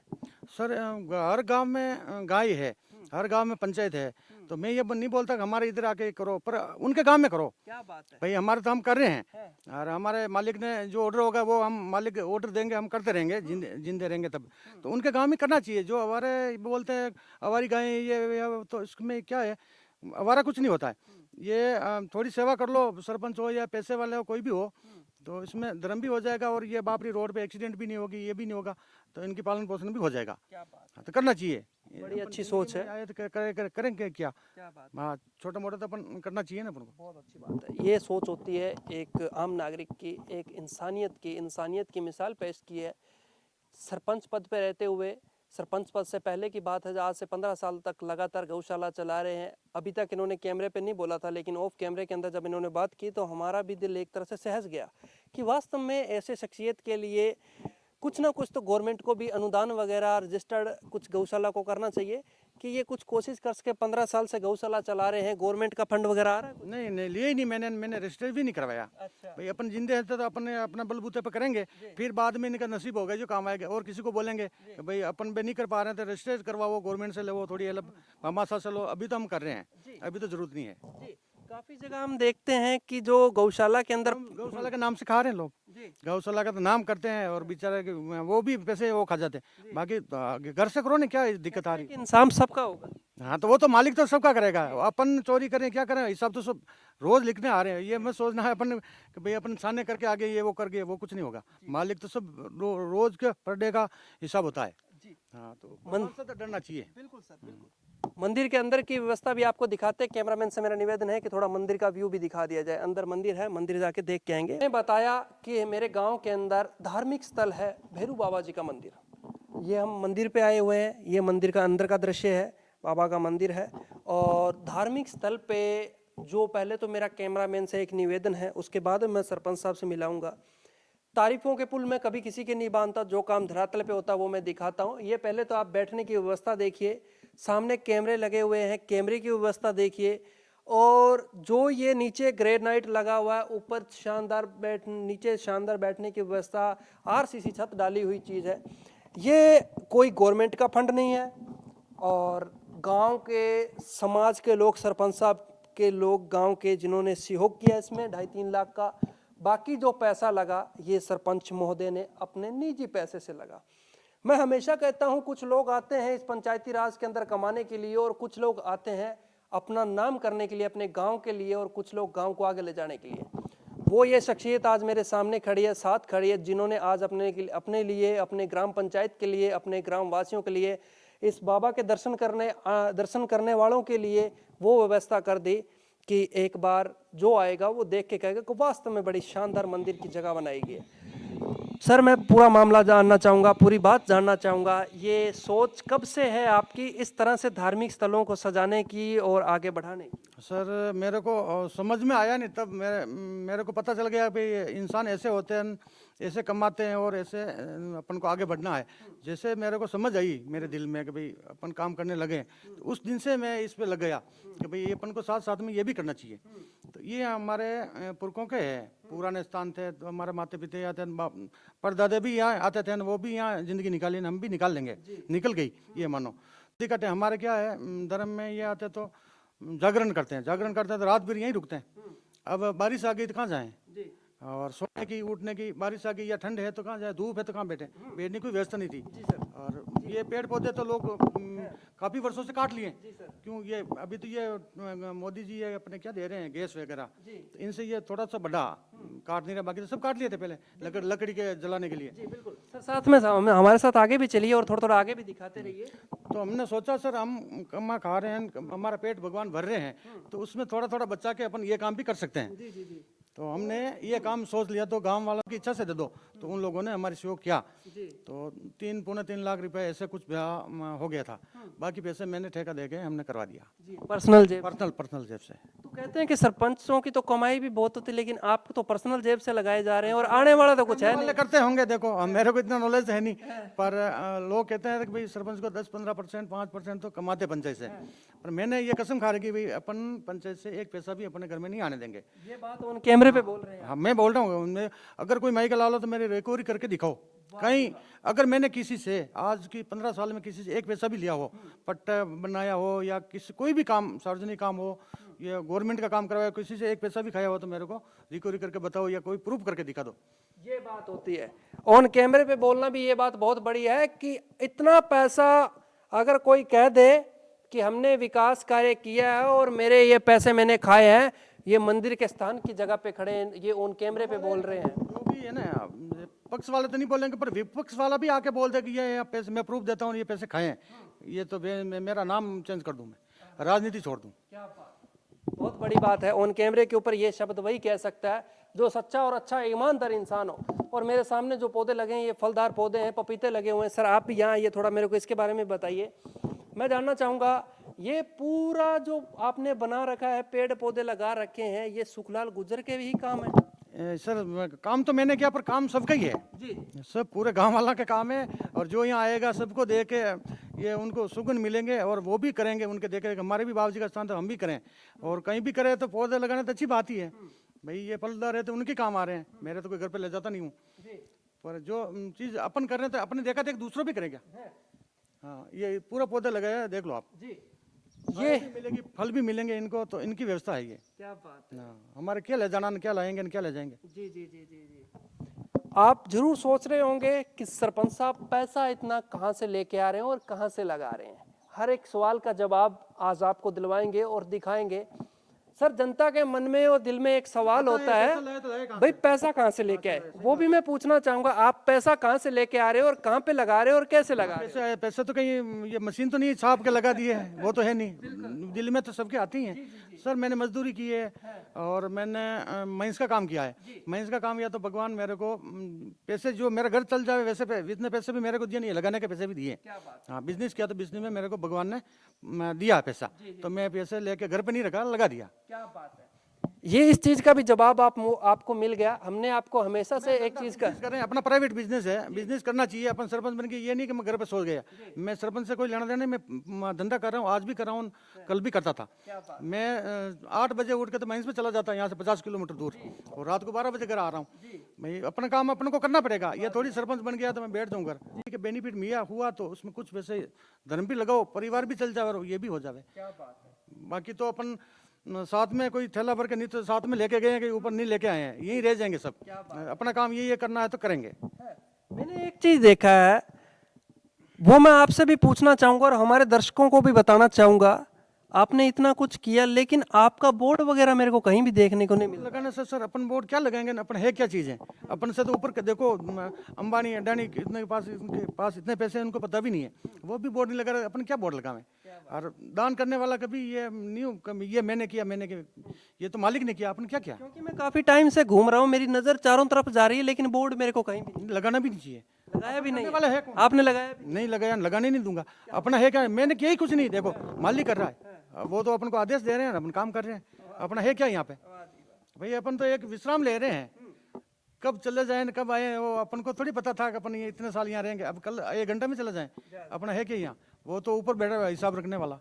[SPEAKER 2] सर हर गांव में गाय है, हर गांव में पंचायत है। तो मैं ये नहीं बोलता कि हमारे इधर आके करो, पर उनके गांव में करो।
[SPEAKER 1] क्या बात है
[SPEAKER 2] भाई, हमारे तो हम कर रहे हैं, और हमारे मालिक ने जो ऑर्डर होगा वो हम मालिक ऑर्डर देंगे, हम करते रहेंगे, जिंदे रहेंगे तब। तो उनके गांव में करना चाहिए। जो हमारे बोलते हैं हमारी गाय ये, तो इसमें क्या है, हमारा कुछ नहीं होता है। ये थोड़ी सेवा कर लो, सरपंच हो या पैसे वाले हो, कोई भी हो, तो इसमें धर्म भी हो जाएगा, और ये बापरी रोड पे एक्सीडेंट भी नहीं होगी, ये भी नहीं होगा, तो इनकी पालन पोषण भी हो जाएगा।
[SPEAKER 1] क्या बात,
[SPEAKER 2] तो करना चाहिए,
[SPEAKER 1] बड़ी अच्छी सोच है।
[SPEAKER 2] आए तो करेंगे क्या,
[SPEAKER 1] क्या बात,
[SPEAKER 2] हाँ, छोटा मोटा तो अपन करना चाहिए ना अपन को।
[SPEAKER 1] बहुत अच्छी बात है। ये सोच होती है एक आम नागरिक की, एक इंसानियत की मिसाल पेश की है। सरपंच पद पे रहते हुए, सरपंच पद से पहले की बात है, आज से 15 साल तक लगातार गौशाला चला रहे हैं। अभी तक इन्होंने कैमरे पे नहीं बोला था, लेकिन ऑफ कैमरे के अंदर जब इन्होंने बात की तो हमारा भी दिल एक तरह से सहज गया कि वास्तव में ऐसे शख्सियत के लिए कुछ ना कुछ तो गवर्नमेंट को भी अनुदान वगैरह रजिस्टर्ड कुछ गौशाला को करना चाहिए कि ये कुछ कोशिश कर सके। 15 साल से गौशाला चला रहे हैं, गवर्नमेंट का फंड वगैरह आ रहा है?
[SPEAKER 2] नहीं लिए ही नहीं, मैंने रजिस्टर भी नहीं करवाया।
[SPEAKER 1] अच्छा।
[SPEAKER 2] भाई अपन जिंदे हैं तो अपने अपना बलबूते पे करेंगे, फिर बाद में इनका नसीब होगा जो काम आएगा। और किसी को बोलेंगे कि भाई अपन पे नहीं कर पा रहे हैं तो रजिस्टर करवाओ, गवर्नमेंट से लो, थोड़ी हेल्प हमारे से लो। अभी तो हम कर रहे हैं, अभी तो जरूरत नहीं है।
[SPEAKER 1] काफी जगह हम देखते हैं कि जो गौशाला के अंदर
[SPEAKER 2] गौशाला का नाम सिखा रहे हैं लोग, गौशाला का तो नाम करते हैं, और बेचारे वो भी पैसे वो खा जाते हैं। बाकी घर से करो ना, क्या दिक्कत आ रही है।
[SPEAKER 1] इंसान सबका होगा।
[SPEAKER 2] हाँ, तो वो तो मालिक तो सबका करेगा, अपन चोरी करें क्या करें, हिसाब तो सब रोज लिखने आ रहे हैं। ये मैं सोचना है अपन कि भाई अपन सामने करके आगे ये वो कर गए, वो कुछ नहीं होगा। मालिक तो सब रोज के पर डे का हिसाब होता है। हाँ, तो भगवान से तो डरना चाहिए।
[SPEAKER 1] बिल्कुल सर, बिल्कुल। मंदिर के अंदर की व्यवस्था भी आपको दिखाते हैं। कैमरामैन से मेरा निवेदन है कि थोड़ा मंदिर का व्यू भी दिखा दिया जाए। अंदर मंदिर है, मंदिर जाके देख के आएंगे। मैंने बताया कि मेरे गांव के अंदर धार्मिक स्थल है भैरू बाबा जी का मंदिर। ये हम मंदिर पे आए हुए हैं। ये मंदिर का अंदर का दृश्य है, बाबा का मंदिर है। और धार्मिक स्थल पे जो पहले तो मेरा कैमरामैन से एक निवेदन है, उसके बाद मैं सरपंच साहब से मिलाऊंगा। तारीफों के पुल में कभी किसी के नहीं बांधता, जो काम धरातल पे होता है वो मैं दिखाता हूँ। ये पहले तो आप बैठने की व्यवस्था देखिए, सामने कैमरे लगे हुए हैं, कैमरे की व्यवस्था देखिए। और जो ये नीचे ग्रेनाइट लगा हुआ है, ऊपर नीचे शानदार बैठने की व्यवस्था, आरसीसी छत डाली हुई चीज़ है। ये कोई गवर्नमेंट का फंड नहीं है और गांव के समाज के लोग, सरपंच साहब के लोग गांव के, जिन्होंने सहयोग किया इसमें 2.5-3 लाख का। बाकी जो पैसा लगा ये सरपंच महोदय ने अपने निजी पैसे से लगा। मैं हमेशा कहता हूं कुछ लोग आते हैं इस पंचायती राज के अंदर कमाने के लिए, और कुछ लोग आते हैं अपना नाम करने के लिए, अपने गांव के लिए, और कुछ लोग गांव को आगे ले जाने के लिए। वो ये शख्सियत आज मेरे सामने खड़ी है, साथ खड़ी है, जिन्होंने आज अपने लिए, अपने ग्राम पंचायत के लिए, अपने ग्राम वासियों के लिए, इस बाबा के दर्शन करने वालों के लिए वो व्यवस्था कर दी कि एक बार जो आएगा वो देख के कहेगा कि वास्तव में बड़ी शानदार मंदिर की जगह बनाई गई है। सर, मैं पूरा मामला जानना चाहूँगा, पूरी बात जानना चाहूँगा। ये सोच कब से है आपकी इस तरह से धार्मिक स्थलों को सजाने की और आगे बढ़ाने की?
[SPEAKER 2] सर, मेरे को समझ में आया नहीं, तब मेरे को पता चल गया भाई इंसान ऐसे होते हैं, ऐसे कमाते हैं और ऐसे अपन को आगे बढ़ना है। जैसे मेरे को समझ आई मेरे दिल में कि भाई अपन काम करने लगे, तो उस दिन से मैं इस पे लग गया कि भाई अपन को साथ साथ में ये भी करना चाहिए। तो ये हमारे पुरखों के है, पुराने स्थान थे, तो हमारे माता पिता आते हैं, परदादे भी यहाँ आते थे, वो भी यहाँ जिंदगी निकाली, हम भी निकाल लेंगे, निकल गई ये मानो। दिक्कत है हमारे क्या है, धर्म में ये आते तो जागरण करते हैं तो रात भर यहीं रुकते हैं। अब बारिश आ गई तो कहाँ जाएं, और सोने की, उठने की, बारिश आ गई या ठंड है तो कहाँ जाए, धूप है तो कहाँ बैठे, बैठने की कोई व्यवस्था नहीं थी। और ये पेड़ पौधे तो लोग काफी वर्षों से काट लिए। क्यों, ये अभी तो ये मोदी जी ये अपने क्या दे रहे हैं, गैस वगैरह, तो इनसे ये थोड़ा सा बढ़ा, काट नहीं रहा, बाकी तो सब काट लिए थे पहले लकड़ी के जलाने के लिए।
[SPEAKER 1] जी बिल्कुल सर, साथ में हमारे साथ आगे भी चलिए और थोड़ा थोड़ा आगे भी दिखाते रहिए।
[SPEAKER 2] तो हमने सोचा सर हम कमा खा रहे हैं, हमारा पेट भगवान भर रहे हैं, तो उसमें थोड़ा थोड़ा बचा के अपन ये काम भी कर सकते हैं। तो हमने ये काम सोच लिया, तो गांव वालों की इच्छा से दे दो, तो उन लोगों ने हमारी सहयोग किया। तो 3-3.25 लाख रुपए ऐसे कुछ हो गया था। बाकी पैसे मैंने ठेका दे के हमने करवा दिया,
[SPEAKER 1] पर्सनल जेब,
[SPEAKER 2] पर्सनल जेब से।
[SPEAKER 1] तो कहते हैं कि सरपंचों की तो कमाई भी बहुत होती है, लेकिन आप तो पर्सनल जेब से लगाए जा रहे हैं और आने वाला तो कुछ है नहीं।
[SPEAKER 2] करते होंगे, देखो मेरे को इतना नॉलेज है नहीं, पर लोग कहते हैं कि भाई सरपंच को 10-15%, 5% तो कमाते पंचायत से। पर मैंने ये कसम खा रही कि भाई अपन पंचायत से एक पैसा भी अपने घर में नहीं आने देंगे।
[SPEAKER 1] ये बात उन कैमरे पे बोल रहे हैं।
[SPEAKER 2] हाँ, मैं बोल रहा हूँ, अगर कोई माइक ला लो तो मेरी रिकवरी करके दिखाओ कहीं। अगर मैंने किसी से आज की 15 साल में किसी से एक पैसा भी लिया हो, पट्टा बनाया हो, या किसी कोई भी काम, सार्वजनिक काम हो या गवर्नमेंट का काम करवाया, किसी से एक पैसा भी खाया हो, तो मेरे को रिकवरी करके बताओ या कोई प्रूफ करके दिखा दो।
[SPEAKER 1] ये बात होती है, ऑन कैमरे पे बोलना भी ये बात बहुत बड़ी है कि इतना पैसा अगर कोई कह दे कि हमने विकास कार्य किया है और मेरे ये पैसे मैंने खाए हैं, ये मंदिर के स्थान की जगह पे खड़े हैं, ये ऑन कैमरे पे बोल रहे हैं।
[SPEAKER 2] जो भी है ना, पक्ष वाले तो नहीं बोलेंगे, पर विपक्ष वाला भी आके बोल दे कि ये पैसे मैं प्रूफ देता हूँ, ये पैसे खाए हैं, ये तो मेरा नाम चेंज कर दूं, मैं राजनीति छोड़ दूं।
[SPEAKER 1] क्या बात, बहुत बड़ी बात है। ऑन कैमरे के ऊपर ये शब्द वही कह सकता है जो सच्चा और अच्छा ईमानदार इंसान हो। और मेरे सामने जो पौधे लगे हैं, ये फलदार पौधे हैं, पपीते लगे हुए हैं। सर, आप भी यहाँ ये थोड़ा मेरे को इसके बारे में बताइए। मैं जानना चाहूँगा, ये पूरा जो आपने बना रखा है, पेड़ पौधे लगा रखे हैं, ये सुखलाल गुर्जर के भी काम है?
[SPEAKER 2] सर, काम तो मैंने किया, पर काम सबका ही है जी, सब पूरे गांव वाला का काम है। और जो यहाँ आएगा सबको देख के ये उनको सुकून मिलेंगे और वो भी करेंगे, उनके देख के हमारे भी बाबू जी का स्थान तो हम भी करें, और कहीं भी करें तो पौधे लगाना तो अच्छी बात ही है भाई। ये फलदार है तो उनके काम आ रहे हैं, मेरे तो कोई घर पे ले जाता नहीं हूँ, पर जो चीज़ अपन कर रहे हैं तो अपने देखा देख दूसरों भी करेंगे। हाँ, ये पूरा पौधा लगाया है, देख लो आप जी, ये मिलेगी, फल भी मिलेंगे इनको, तो इनकी व्यवस्था है ये।
[SPEAKER 1] क्या बात है।
[SPEAKER 2] हमारे क्या ले जाना, क्या लाएंगे, क्या ले जाएंगे।
[SPEAKER 1] जी जी जी जी जी। आप जरूर सोच रहे होंगे कि सरपंच साहब पैसा इतना कहाँ से लेके आ रहे हैं और कहाँ से लगा रहे हैं। हर एक सवाल का जवाब आज आपको दिलवाएंगे और दिखाएंगे। सर, जनता के मन में और दिल में एक सवाल होता है, भाई पैसा कहाँ से लेके आए, वो भी मैं पूछना चाहूंगा। आप पैसा कहाँ से लेके आ रहे हो और कहाँ पे लगा रहे हो और कैसे लगा रहे हो?
[SPEAKER 2] पैसा पैसा तो कहीं ये मशीन तो नहीं छाप के लगा दिए है, वो तो है नहीं। दिल्ली में तो सबके आती हैं। सर मैंने मजदूरी की है और मैंने महिंस का काम किया है। महिंस का काम किया तो भगवान मेरे को पैसे जो मेरा घर चल जाए वैसे इतने पैसे भी मेरे को दिए नहीं, लगाने के पैसे भी दिए। हाँ, बिजनेस किया तो बिजनेस में मेरे को भगवान ने दिया पैसा, तो मैं पैसे लेके घर पे नहीं रखा, लगा दिया।
[SPEAKER 1] क्या बात है, ये इस चीज का भी जवाब आपको मिल गया। हमने आपको हमेशा से एक चीज का
[SPEAKER 2] कर रहे हैं, अपना प्राइवेट बिजनेस है, बिजनेस करना चाहिए। अपन सरपंच बन के ये नहीं कि मैं घर पे सो गया। मैं सरपंच से कोई लेना देना नहीं, मैं धंधा कर रहा हूँ, आज भी कर रहा हूँ, कल भी करता था। मैं 8 बजे उठ के तो महिंस में चला जाता यहाँ से 50 किलोमीटर दूर, और रात को 12 बजे घर आ रहा हूँ। भाई अपना काम अपन को करना पड़ेगा, ये थोड़ी सरपंच बन गया तो मैं बैठ जाऊँ घर। ठीक है, बेनिफिट मिला हुआ तो उसमें कुछ वैसे धर्म भी लगाओ, परिवार भी चल जाए और ये भी हो जाए। बाकी तो अपन साथ में कोई थैला भर के नहीं तो साथ में लेके गए हैं कि ऊपर नहीं लेके आए हैं, यहीं रह जाएंगे सब। अपना काम यही करना है तो करेंगे।
[SPEAKER 1] मैंने एक चीज देखा है, वो मैं आपसे भी पूछना चाहूंगा और हमारे दर्शकों को भी बताना चाहूंगा। आपने इतना कुछ किया लेकिन आपका बोर्ड वगैरह मेरे को कहीं भी देखने को नहीं मिला।
[SPEAKER 2] लगाना सर अपन बोर्ड क्या लगाएंगे, अपन है क्या चीज़ है। अपन से तो ऊपर देखो अंबानी अडानी इतने इनके पास इतने पैसे हैं, उनको पता भी नहीं है, वो भी बोर्ड नहीं लगा रहे। अपन क्या बोर्ड लगावें। और दान करने वाला कभी ये नहीं ये मैंने किया, ये तो मालिक ने किया, अपन क्या किया।
[SPEAKER 1] क्योंकि मैं काफी टाइम से घूम रहा हूँ, मेरी नजर चारों तरफ जा रही है, लेकिन बोर्ड मेरे को कहीं भी
[SPEAKER 2] लगाना भी नहीं चाहिए।
[SPEAKER 1] लगाया भी नहीं
[SPEAKER 2] वाला है कौन?
[SPEAKER 1] आपने लगाया भी?
[SPEAKER 2] नहीं लगाया, लगाने नहीं दूंगा। अपना है क्या, मैंने किया ही कुछ नहीं। देखो मालिक कर रहा है, वो तो अपन को आदेश दे रहे हैं, अपन काम कर रहे हैं। अपना है क्या यहाँ पे भाई, अपन तो एक विश्राम ले रहे हैं। कब चले जाए कब आए वो अपन को थोड़ी पता था कि अपन ये इतने साल यहाँ रहेंगे। अब कल 1 घंटे में चले जाएं, अपना है क्या यहाँ। वो तो ऊपर बैठा हुआ हिसाब रखने वाला,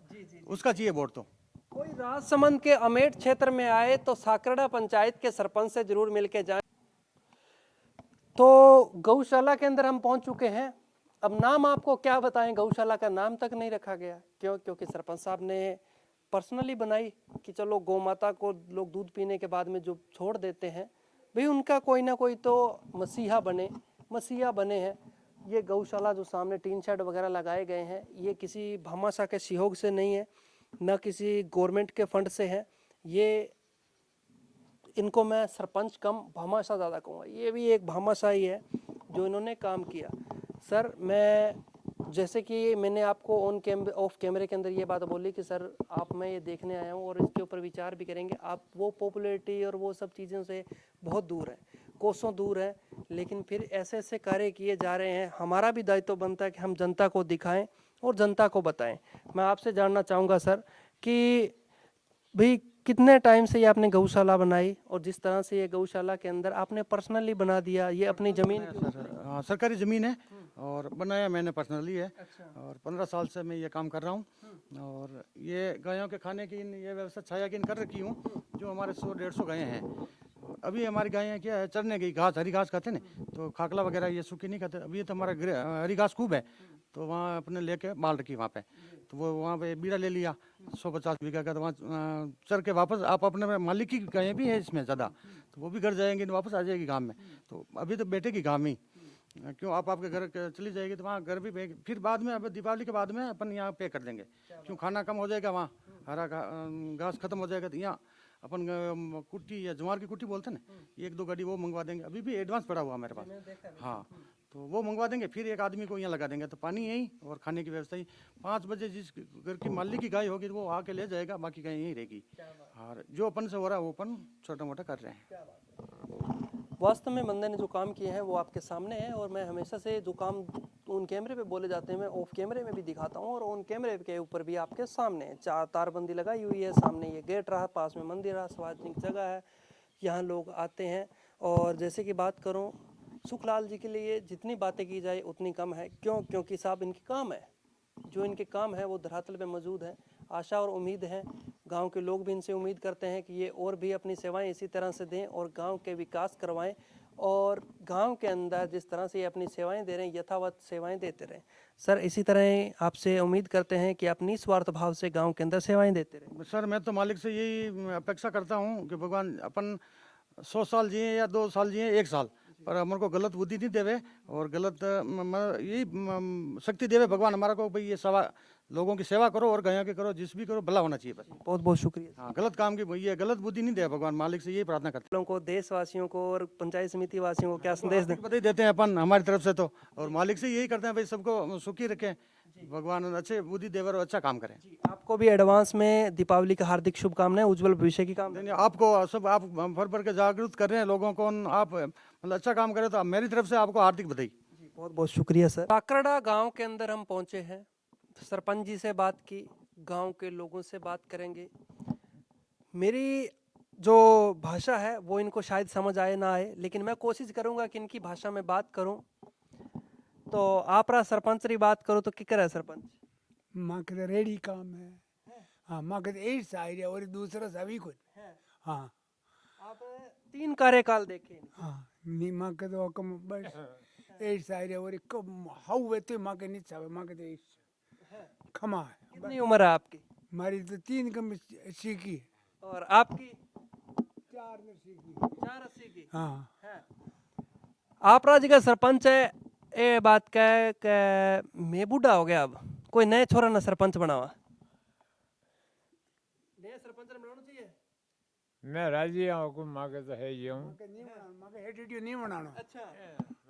[SPEAKER 2] उसका चाहिए बोर्ड। तो
[SPEAKER 1] कोई राजसमंद के अमेठ क्षेत्र में आए तो साकरड़ा पंचायत के सरपंच से जरूर मिलके जाएं। तो गौशाला के अंदर हम पहुंच चुके हैं। अब नाम आपको क्या बताएं, गौशाला का नाम तक नहीं रखा गया। क्यों? क्योंकि सरपंच साहब ने पर्सनली बनाई कि चलो गौ माता को लोग दूध पीने के बाद में जो छोड़ देते हैं, भाई उनका कोई ना कोई तो मसीहा बने हैं। ये गौशाला जो सामने टीन शेड वगैरह लगाए गए हैं, ये किसी भामाशाह के सहयोग से नहीं है, न किसी गवर्नमेंट के फंड से है। ये इनको मैं सरपंच कम भामाशाह ज़्यादा कहूँगा, ये भी एक भामाशाह ही है जो इन्होंने काम किया। सर मैं जैसे कि मैंने आपको ऑफ कैमरे के अंदर ये बात बोली कि सर आप मैं ये देखने आया हूँ और इसके ऊपर विचार भी करेंगे। आप वो पॉपुलैरिटी और वो सब चीज़ों से बहुत दूर है, कोसों दूर है, लेकिन फिर ऐसे ऐसे कार्य किए जा रहे हैं। हमारा भी दायित्व बनता है कि हम जनता को दिखाएं और जनता को बताएं। मैं आपसे जानना चाहूँगा सर कि भाई कितने टाइम से ये आपने गौशाला बनाई, और जिस तरह से ये गौशाला के अंदर आपने पर्सनली बना दिया, ये अपनी ज़मीन
[SPEAKER 2] हाँ सरकारी ज़मीन है और बनाया मैंने पर्सनली है। और 15 साल से मैं ये काम कर रहा हूँ। और ये गायों के खाने की ये व्यवस्था छाया की कर रखी हूँ। जो हमारे 100-150 गायें हैं, अभी हमारी गायें क्या है, चरने गई घास, हरी घास खाते ना, तो खाकला वगैरह ये सूखी नहीं खाते। अभी तो हमारा हरी घास खूब है, तो वहाँ अपने लेके बाल रखी वहाँ पे। तो वो वहाँ पे बीड़ा ले लिया 150 बीघा का, तो वहाँ चर के वापस आप अपने मालिक की गायें भी है इसमें ज़्यादा, तो वो भी घर जाएंगे, वापस आ जाएगी गाँव में। तो अभी तो बेटे की गाँव ही क्यों, आप आपके घर चली जाएगी तो वहाँ घर भी फिर बाद में, अब दीपावली के बाद में अपन यहाँ पे कर देंगे। क्यों, खाना कम हो जाएगा, वहाँ हरा घास खत्म हो जाएगा, तो यहाँ अपन कुट्टी या ज्वार की कुट्टी बोलते हैं ना, 1-2 गाड़ी वो मंगवा देंगे। अभी भी एडवांस पड़ा हुआ मेरे पास। हाँ, तो वो मंगवा देंगे, फिर एक आदमी को यहाँ लगा देंगे। तो पानी यहीं और खाने की व्यवस्था ही। 5 बजे जिस घर की मालिक की गाय होगी तो वो आके ले जाएगा, बाकी गाय यहीं रहेगी। और जो अपन से हो रहा है वो अपन छोटा मोटा कर रहे हैं।
[SPEAKER 1] वास्तव में बंदे ने जो काम किए हैं वो आपके सामने है, और मैं हमेशा से जो काम ऑन कैमरे पे बोले जाते हैं मैं ऑफ कैमरे में भी दिखाता हूँ, और ऑन कैमरे के ऊपर भी आपके सामने है। 4 तारबंदी लगाई हुई है, सामने ये गेट रहा, पास में मंदिर रहा, सार्वजनिक जगह है, यहाँ लोग आते हैं। और जैसे कि बात करूँ सुखलाल जी के लिए जितनी बातें की जाए उतनी कम है। क्यों? क्योंकि साहब इनके काम है, जो इनके काम है वो धरातल पे मौजूद है। आशा और उम्मीद है, गांव के लोग भी इनसे उम्मीद करते हैं कि ये और भी अपनी सेवाएं इसी तरह से दें और गांव के विकास करवाएं, और गांव के अंदर जिस तरह से ये अपनी सेवाएं दे रहे हैं यथावत सेवाएं देते रहें। सर इसी तरह आपसे उम्मीद करते हैं कि आप निस्वार्थ भाव से गांव के अंदर सेवाएं देते रहें।
[SPEAKER 2] सर मैं तो मालिक से यही अपेक्षा करता हूँ कि भगवान अपन 100 साल जिए या 2 साल जिए 1 साल, पर हमारे को गलत बुद्धि नहीं देवे और गलत यही शक्ति देवे भगवान हमारा को भाई ये सेवा लोगों की सेवा करो और गया के करो जिस भी करो भला होना चाहिए बस।
[SPEAKER 1] बहुत बहुत शुक्रिया।
[SPEAKER 2] हाँ गलत काम की ये गलत बुद्धि नहीं दे भगवान मालिक से यही प्रार्थना करते
[SPEAKER 1] लोगों को, देशवासियों को और पंचायत समिति वासियों को क्या संदेश दें?
[SPEAKER 2] हैं। बता ही देते हैं अपन हमारी तरफ से तो और मालिक से यही करते हैं भाई सबको सुखी रखें भगवान अच्छे बुद्धि देवर और अच्छा काम करें।
[SPEAKER 1] आपको भी एडवांस में दीपावली का हार्दिक शुभकामनाएं, उज्जवल भविष्य की कामना।
[SPEAKER 2] नहीं, आपको सब आप भर भर के जागरूक कर रहे हैं लोगों को आप मतलब अच्छा काम करें तो मेरी तरफ से आपको हार्दिक बधाई।
[SPEAKER 1] जी बहुत बहुत शुक्रिया सर। साकरड़ा गांव के अंदर हम पहुंचे हैं, सरपंच जी से बात की, गांव के लोगों से बात करेंगे। मेरी जो भाषा है वो इनको शायद समझ आए ना आए, लेकिन मैं कोशिश करूंगा कि इनकी भाषा में बात करूं। तो आप रहा सरपंच री बात करो तो क्या है सरपंच?
[SPEAKER 4] माँ के रेडी काम है। हाँ माँ के एट साइड है और दूसरा सभी कुछ। हाँ
[SPEAKER 1] आप 3 कार्यकाल देखे।
[SPEAKER 4] हाँ नहीं माँ के तो कम बस एट साइड है और हाउ वे तो माँ के नहीं चाहे माँ के तो एट खमा है।
[SPEAKER 1] कितनी उम्र है आपकी?
[SPEAKER 4] हमारी तो 3 कम सीखी
[SPEAKER 1] और आपकी?
[SPEAKER 4] 4 में सीखी।
[SPEAKER 1] 480 की।
[SPEAKER 4] हाँ
[SPEAKER 1] है। आप राज्य का सरपंच है, ये बात का है कि मैं बूढ़ा हो गया, अब कोई नए छोरा ना सरपंच बनावा। नया सरपंच ने बनाना चाहिए।
[SPEAKER 5] मैं राजी हूँ को माँ के तो है ही हूँ।
[SPEAKER 4] माँ के एटीट्यूड नहीं बनाना।
[SPEAKER 1] अच्छा।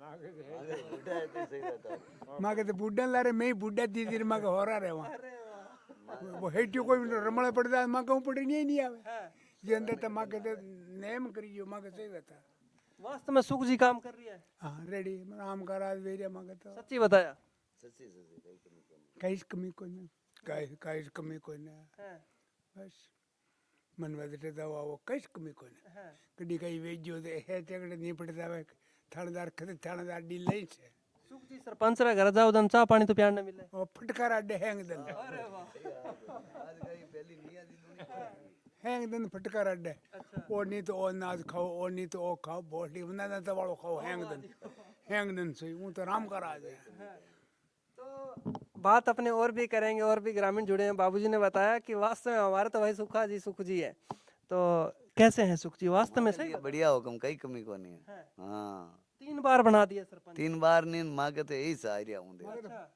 [SPEAKER 5] माँ के तो है
[SPEAKER 4] माँ के तो बुढ़ा ला रहे मैं ही बुढ़ा दीदी माँ के हो रहा रहे वहाँ वो हेटियो कोई रमड़ा पड़ता है माँ का ऊपर नहीं आवे जे अंदर तो माँ के तो नेम करियो माँ के सही रहता।
[SPEAKER 1] वास्तव में सुख जी काम कर रही है।
[SPEAKER 4] हाँ रेडी राम का राज वेरिया माँ के तो
[SPEAKER 1] सच्ची बताया।
[SPEAKER 4] कहीं कमी कोई नहीं कहीं कमी कोई नहीं बस मन बदले दवा वो कहीं कमी कोई नहीं कभी कहीं वेजो दे है तगड़े नहीं पड़ता है थानेदार खते थानेदार डी लई से
[SPEAKER 1] सुख जी सरपंच रे घर जाओ दन चाह पानी तो प्यार न मिले।
[SPEAKER 4] और फटकार अड्डे हैंग दन हैंग दन फटकार अड्डे और नहीं तो और नाज खाओ और नहीं तो ओ खाओ बोटी बना तो वालो खाओ हैंग दन से वो तो राम का राज है।
[SPEAKER 1] तो बात अपने और भी करेंगे, और भी ग्रामीण जुड़े हैं। बाबूजी ने बताया कि वास्तव में हमारे तो भाई सुख जी है। तो कैसे हैं सुख जी वास्तव में? सही
[SPEAKER 6] बढ़िया हुकम कई कमी को नहीं है। हाँ
[SPEAKER 1] 3 बार बना दिया सरपंच।
[SPEAKER 6] 3 बार नहीं माँ के तो यही सहारिया हूँ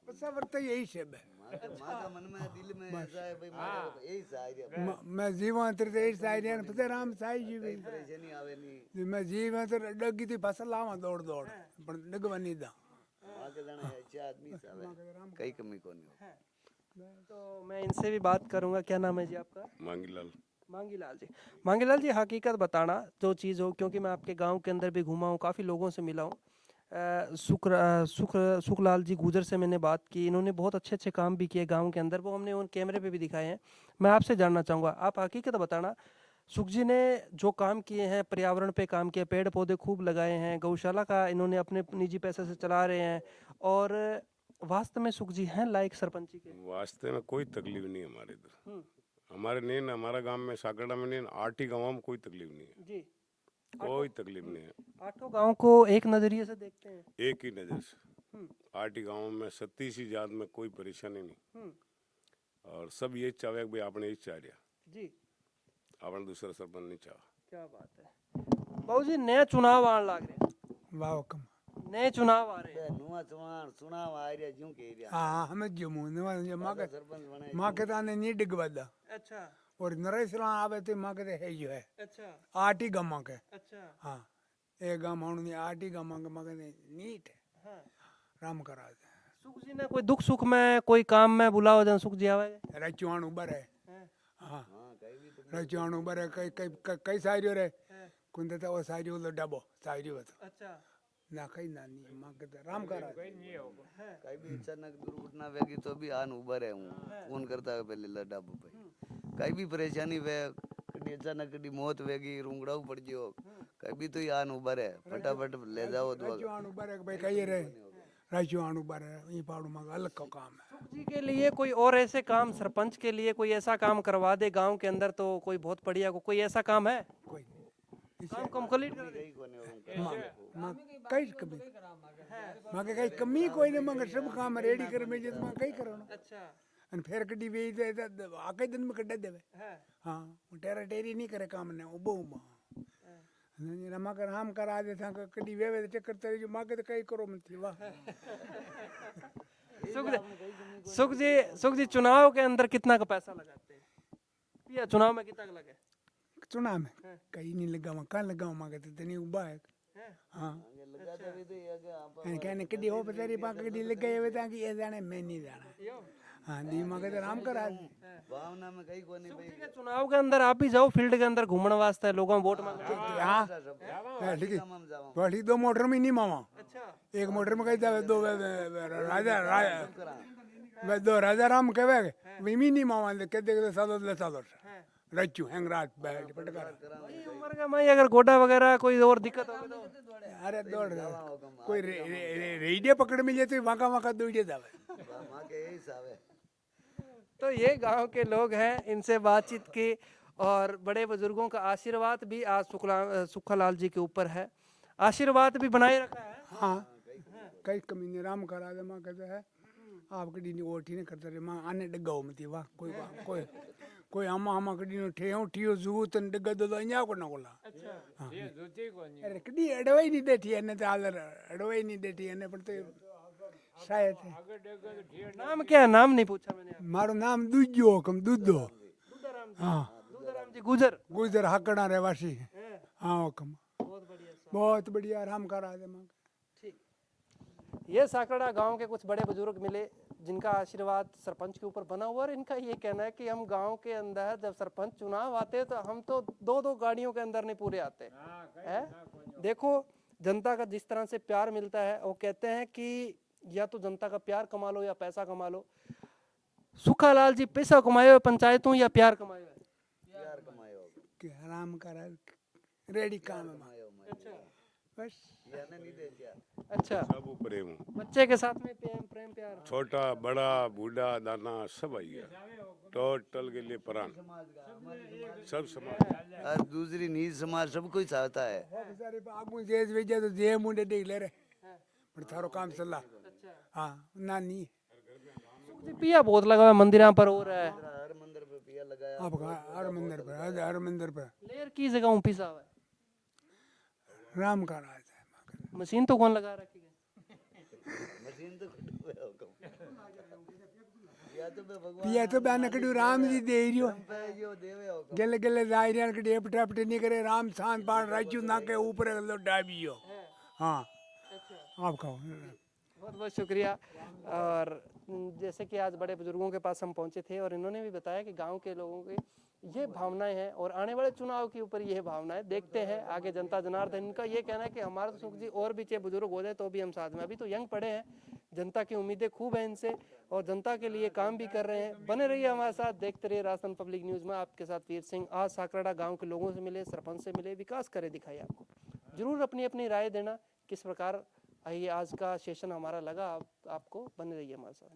[SPEAKER 4] बस वर्ता यही सब है
[SPEAKER 6] माँ का मन में दिल में ऐसा है भाई माँ का यही सहारिया
[SPEAKER 4] मैं जीवन तो यही साइड पता राम साई जी भी
[SPEAKER 6] परेशानी आवे नहीं
[SPEAKER 4] मैं जीवन तो डगी थी फसल लावा दौड़ दौड़ पर डगवा नहीं दा
[SPEAKER 6] माँ के जाने अच्छे आदमी सावे कई कमी को नहीं।
[SPEAKER 1] तो मैं इनसे भी बात करूंगा। क्या नाम है जी आपका?
[SPEAKER 7] मांगीलाल।
[SPEAKER 1] मांगीलाल जी। मांगीलाल जी हकीकत बताना जो चीज़ हो, क्योंकि मैं आपके गांव के अंदर भी घूमा हूँ, काफ़ी लोगों से मिला हूँ। सुखलाल जी गुजर से मैंने बात की, इन्होंने बहुत अच्छे अच्छे काम भी किए गांव के अंदर, वो हमने उन कैमरे पे भी दिखाए हैं। मैं आपसे जानना चाहूँगा, आप हकीकत बताना, सुख जी ने जो काम किए हैं, पर्यावरण पे काम किया, पेड़ पौधे खूब लगाए हैं, गौशाला का इन्होंने अपने निजी पैसे से चला रहे हैं, और वास्तव में सुख जी हैं लायक सरपंची के?
[SPEAKER 7] वास्ते में कोई तकलीफ नहीं है हमारे इधर। हमारे नहीं हमारा गांव में साकड़ा में नहीं 8 ही गाँव में कोई तकलीफ नहीं है
[SPEAKER 1] जी।
[SPEAKER 7] कोई तकलीफ नहीं है।
[SPEAKER 1] 8 गाँव को एक नजरिए से देखते हैं।
[SPEAKER 7] एक ही नज़र से 8 ही गाँव में 37 ही जात में कोई परेशानी नहीं, और सब ये चाहे भाई आपने ये चाह रिया
[SPEAKER 1] जी,
[SPEAKER 7] आपने दूसरा सरपंच नहीं चाहा।
[SPEAKER 1] क्या बात है। बाबू जी नए चुनाव आने लग रहे हैं,
[SPEAKER 4] वाह कम
[SPEAKER 1] नए चुनाव आ रहे हैं।
[SPEAKER 6] नुआ चुनाव आ रहा जूं के एरिया
[SPEAKER 4] हाँ हमें जम्मू माँ के
[SPEAKER 6] सरपंच बने
[SPEAKER 4] माँ के ताने नहीं डिगवा दा
[SPEAKER 1] अच्छा
[SPEAKER 4] और नरेश राण आवे तो माँ के है जो है
[SPEAKER 1] अच्छा
[SPEAKER 4] 8 ही गमा के
[SPEAKER 1] अच्छा।
[SPEAKER 4] हाँ एक गाँव होने 8 ही गमा के माँ के नीट है
[SPEAKER 1] हाँ।
[SPEAKER 4] राम का राज है
[SPEAKER 1] सुख जी ने कोई दुख सुख में कोई काम में बुलाओ जन सुख जी आवे।
[SPEAKER 4] रचुआन उबर है हाँ रचुआन उबर है कई कई कई साइड रे कुंदे तो वो साइड वो डबो साइड वो तो
[SPEAKER 1] अच्छा
[SPEAKER 4] ना कहीं ना नहीं माँ के राम का राज
[SPEAKER 6] कहीं भी अचानक दुर्घटना वेगी तो भी आन उबर है हूँ फोन करता है पहले लड्डा पे कहीं भी परेशानी वे कभी अचानक कभी मौत वेगी रूंगड़ा पड़ जियो कहीं भी तो ही आन उबर है फटाफट ले जाओ तो
[SPEAKER 4] रचुआन उबर है भाई कहीं रे रचुआन उबर है ये पाड़ू माँ का अलग का काम है
[SPEAKER 1] सुख जी के लिए कोई और ऐसे काम, सरपंच के लिए कोई ऐसा काम करवा दे गांव के अंदर तो कोई बहुत बढ़िया को कोई ऐसा काम है,
[SPEAKER 4] कोई
[SPEAKER 1] काम कंप्लीट कर दे।
[SPEAKER 4] माँ कहीं कमी माँ के कहीं कमी कोई नहीं मगर सब काम रेडी कर में जिस माँ कहीं करो ना
[SPEAKER 1] अच्छा
[SPEAKER 4] और फिर कटी वे आके दिन में कड्डा देवे
[SPEAKER 1] है
[SPEAKER 4] हाँ टेरा टेरी नहीं करे काम ने उबो उबो रमा कर हम करा देता कभी वे चक्कर तेरे जो माँ के तो कई करो मत वाह
[SPEAKER 1] सुख जी चुनाव के अंदर कितना का पैसा लगाते हैं या चुनाव में कितना का लगे
[SPEAKER 4] चुनाव में कहीं नहीं लगा वहाँ कहाँ लगा माँ कहते इतनी उबा है हाँ कहने कभी हो पता नहीं पाक कभी लग गए बता कि ये जाने मैं नहीं जाना हाँ दी माँ कहते राम करा दे
[SPEAKER 6] भावना में कहीं को नहीं भाई
[SPEAKER 1] ठीक है, चुनाव के अंदर आप भी जाओ फील्ड के अंदर घूमने वास्ते लोगों में वोट मांगने
[SPEAKER 4] हाँ ठीक है बड़ी दो मोटर में नहीं मामा एक मोटर में कही था दो दो राजा राम कहे विमी नहीं मामा कहते सालों रच्चू हैंगराज बैठ पटकार
[SPEAKER 1] भाई उम्र का मैं अगर गोडा वगैरह कोई और दिक्कत होगी तो
[SPEAKER 4] अरे दौड़ कोई रेडियो पकड़ में जाते वहाँ वहाँ दौड़े जावे
[SPEAKER 6] माँ के यही साव है
[SPEAKER 1] तो ये गांव के लोग हैं, इनसे बातचीत की और बड़े बुजुर्गों का आशीर्वाद भी आज सुखालाल जी के ऊपर है, आशीर्वाद भी बनाए रखा है।
[SPEAKER 4] हाँ कई कमी नहीं राम करा दे माँ कहते है आप कभी नहीं वोट ही नहीं करते रहे माँ आने डगाओ मत वाह कोई कोई आमा कभी ठेहो ठियो जू तन डगा दो अञा को ना बोला अरे कभी अड़वाई नहीं देती है ने तो आलर अड़वाई नहीं देती है ने पर तो शायद
[SPEAKER 1] नाम क्या है? नाम नहीं पूछा मैंने।
[SPEAKER 4] मारो नाम दूजो हुकम दूधो हाँ
[SPEAKER 1] दूधाराम जी गुजर।
[SPEAKER 4] गुजर हाकड़ा रहवासी हाँ हुकम
[SPEAKER 1] बहुत बढ़िया।
[SPEAKER 4] बहुत बढ़िया राम करा दे माँ
[SPEAKER 1] ठीक, ये साकड़ा गांव के कुछ बड़े बुजुर्ग मिले जिनका आशीर्वाद सरपंच के ऊपर बना हुआ और इनका ये कहना है कि हम गांव के अंदर जब सरपंच चुनाव आते हैं तो हम तो दो गाड़ियों के अंदर नहीं पूरे आते हैं। देखो जनता का जिस तरह से प्यार मिलता है, वो कहते हैं कि या तो जनता का प्यार कमा लो या पैसा कमा लो। सुखालाल जी पैसा कमाए हुए पंचायतों या प्यार कमाए हुए?
[SPEAKER 6] प्यार कमायो
[SPEAKER 4] कि राम करा रेडी काम है माँ बस
[SPEAKER 6] याने नहीं दे दिया
[SPEAKER 1] अच्छा,
[SPEAKER 7] सब प्रेम
[SPEAKER 1] बच्चे के साथ में प्रेम प्यार।
[SPEAKER 7] छोटा बड़ा बूढ़ा दाना सब आई गया टोटल के लिए प्राण सब समाज
[SPEAKER 6] और दूसरी नीच समाज सब कोई चाहता है
[SPEAKER 4] बेचारे आगू जेज भेजा तो जे मुंडे देख ले रहे पर थारो काम चला हाँ नानी
[SPEAKER 1] पिया बहुत लगा हुआ मंदिर पर हो रहा है।
[SPEAKER 6] हर मंदिर पे पिया लगाया
[SPEAKER 4] आप हर मंदिर पर
[SPEAKER 1] लेयर की जगह पिसा हुआ है,
[SPEAKER 4] राम का राज है
[SPEAKER 1] मशीन तो कौन लगा रखी है?
[SPEAKER 6] मशीन तो खुद पे हुकम या तो पे भगवान
[SPEAKER 4] पिया तो बयान कड़ू राम जी दे रियो
[SPEAKER 6] पे यो देवे हुकम
[SPEAKER 4] गले गले जायरियान कड़ी एपटा एपटे नहीं करे राम शान पार राजू ना के ऊपर लो डाबियो हाँ आप कहो
[SPEAKER 1] बहुत बहुत शुक्रिया। और जैसे कि आज बड़े बुजुर्गों के पास हम पहुंचे थे और इन्होंने भी बताया कि गांव के लोगों की ये भावनाएं हैं और आने वाले चुनाव के ऊपर ये भावनाएं देखते हैं आगे जनता जनार्दन। इनका ये कहना है कि हमारे तो सुख जी और भी चाहे बुजुर्ग हो जाए तो भी हम साथ में, अभी तो यंग पड़े हैं, जनता की उम्मीदें खूब हैं इनसे और जनता के लिए काम भी कर रहे हैं। बने रहिए हमारे साथ, देखते रहिए राजस्थान पब्लिक न्यूज़ में। आपके साथ वीर सिंह। आज साकराड़ा गाँव के लोगों से मिले, सरपंच से मिले, विकास करे दिखाई आपको। जरूर अपनी अपनी राय देना किस प्रकार ये आज का सेशन हमारा लगा आपको। बने रहिए हमारे साथ।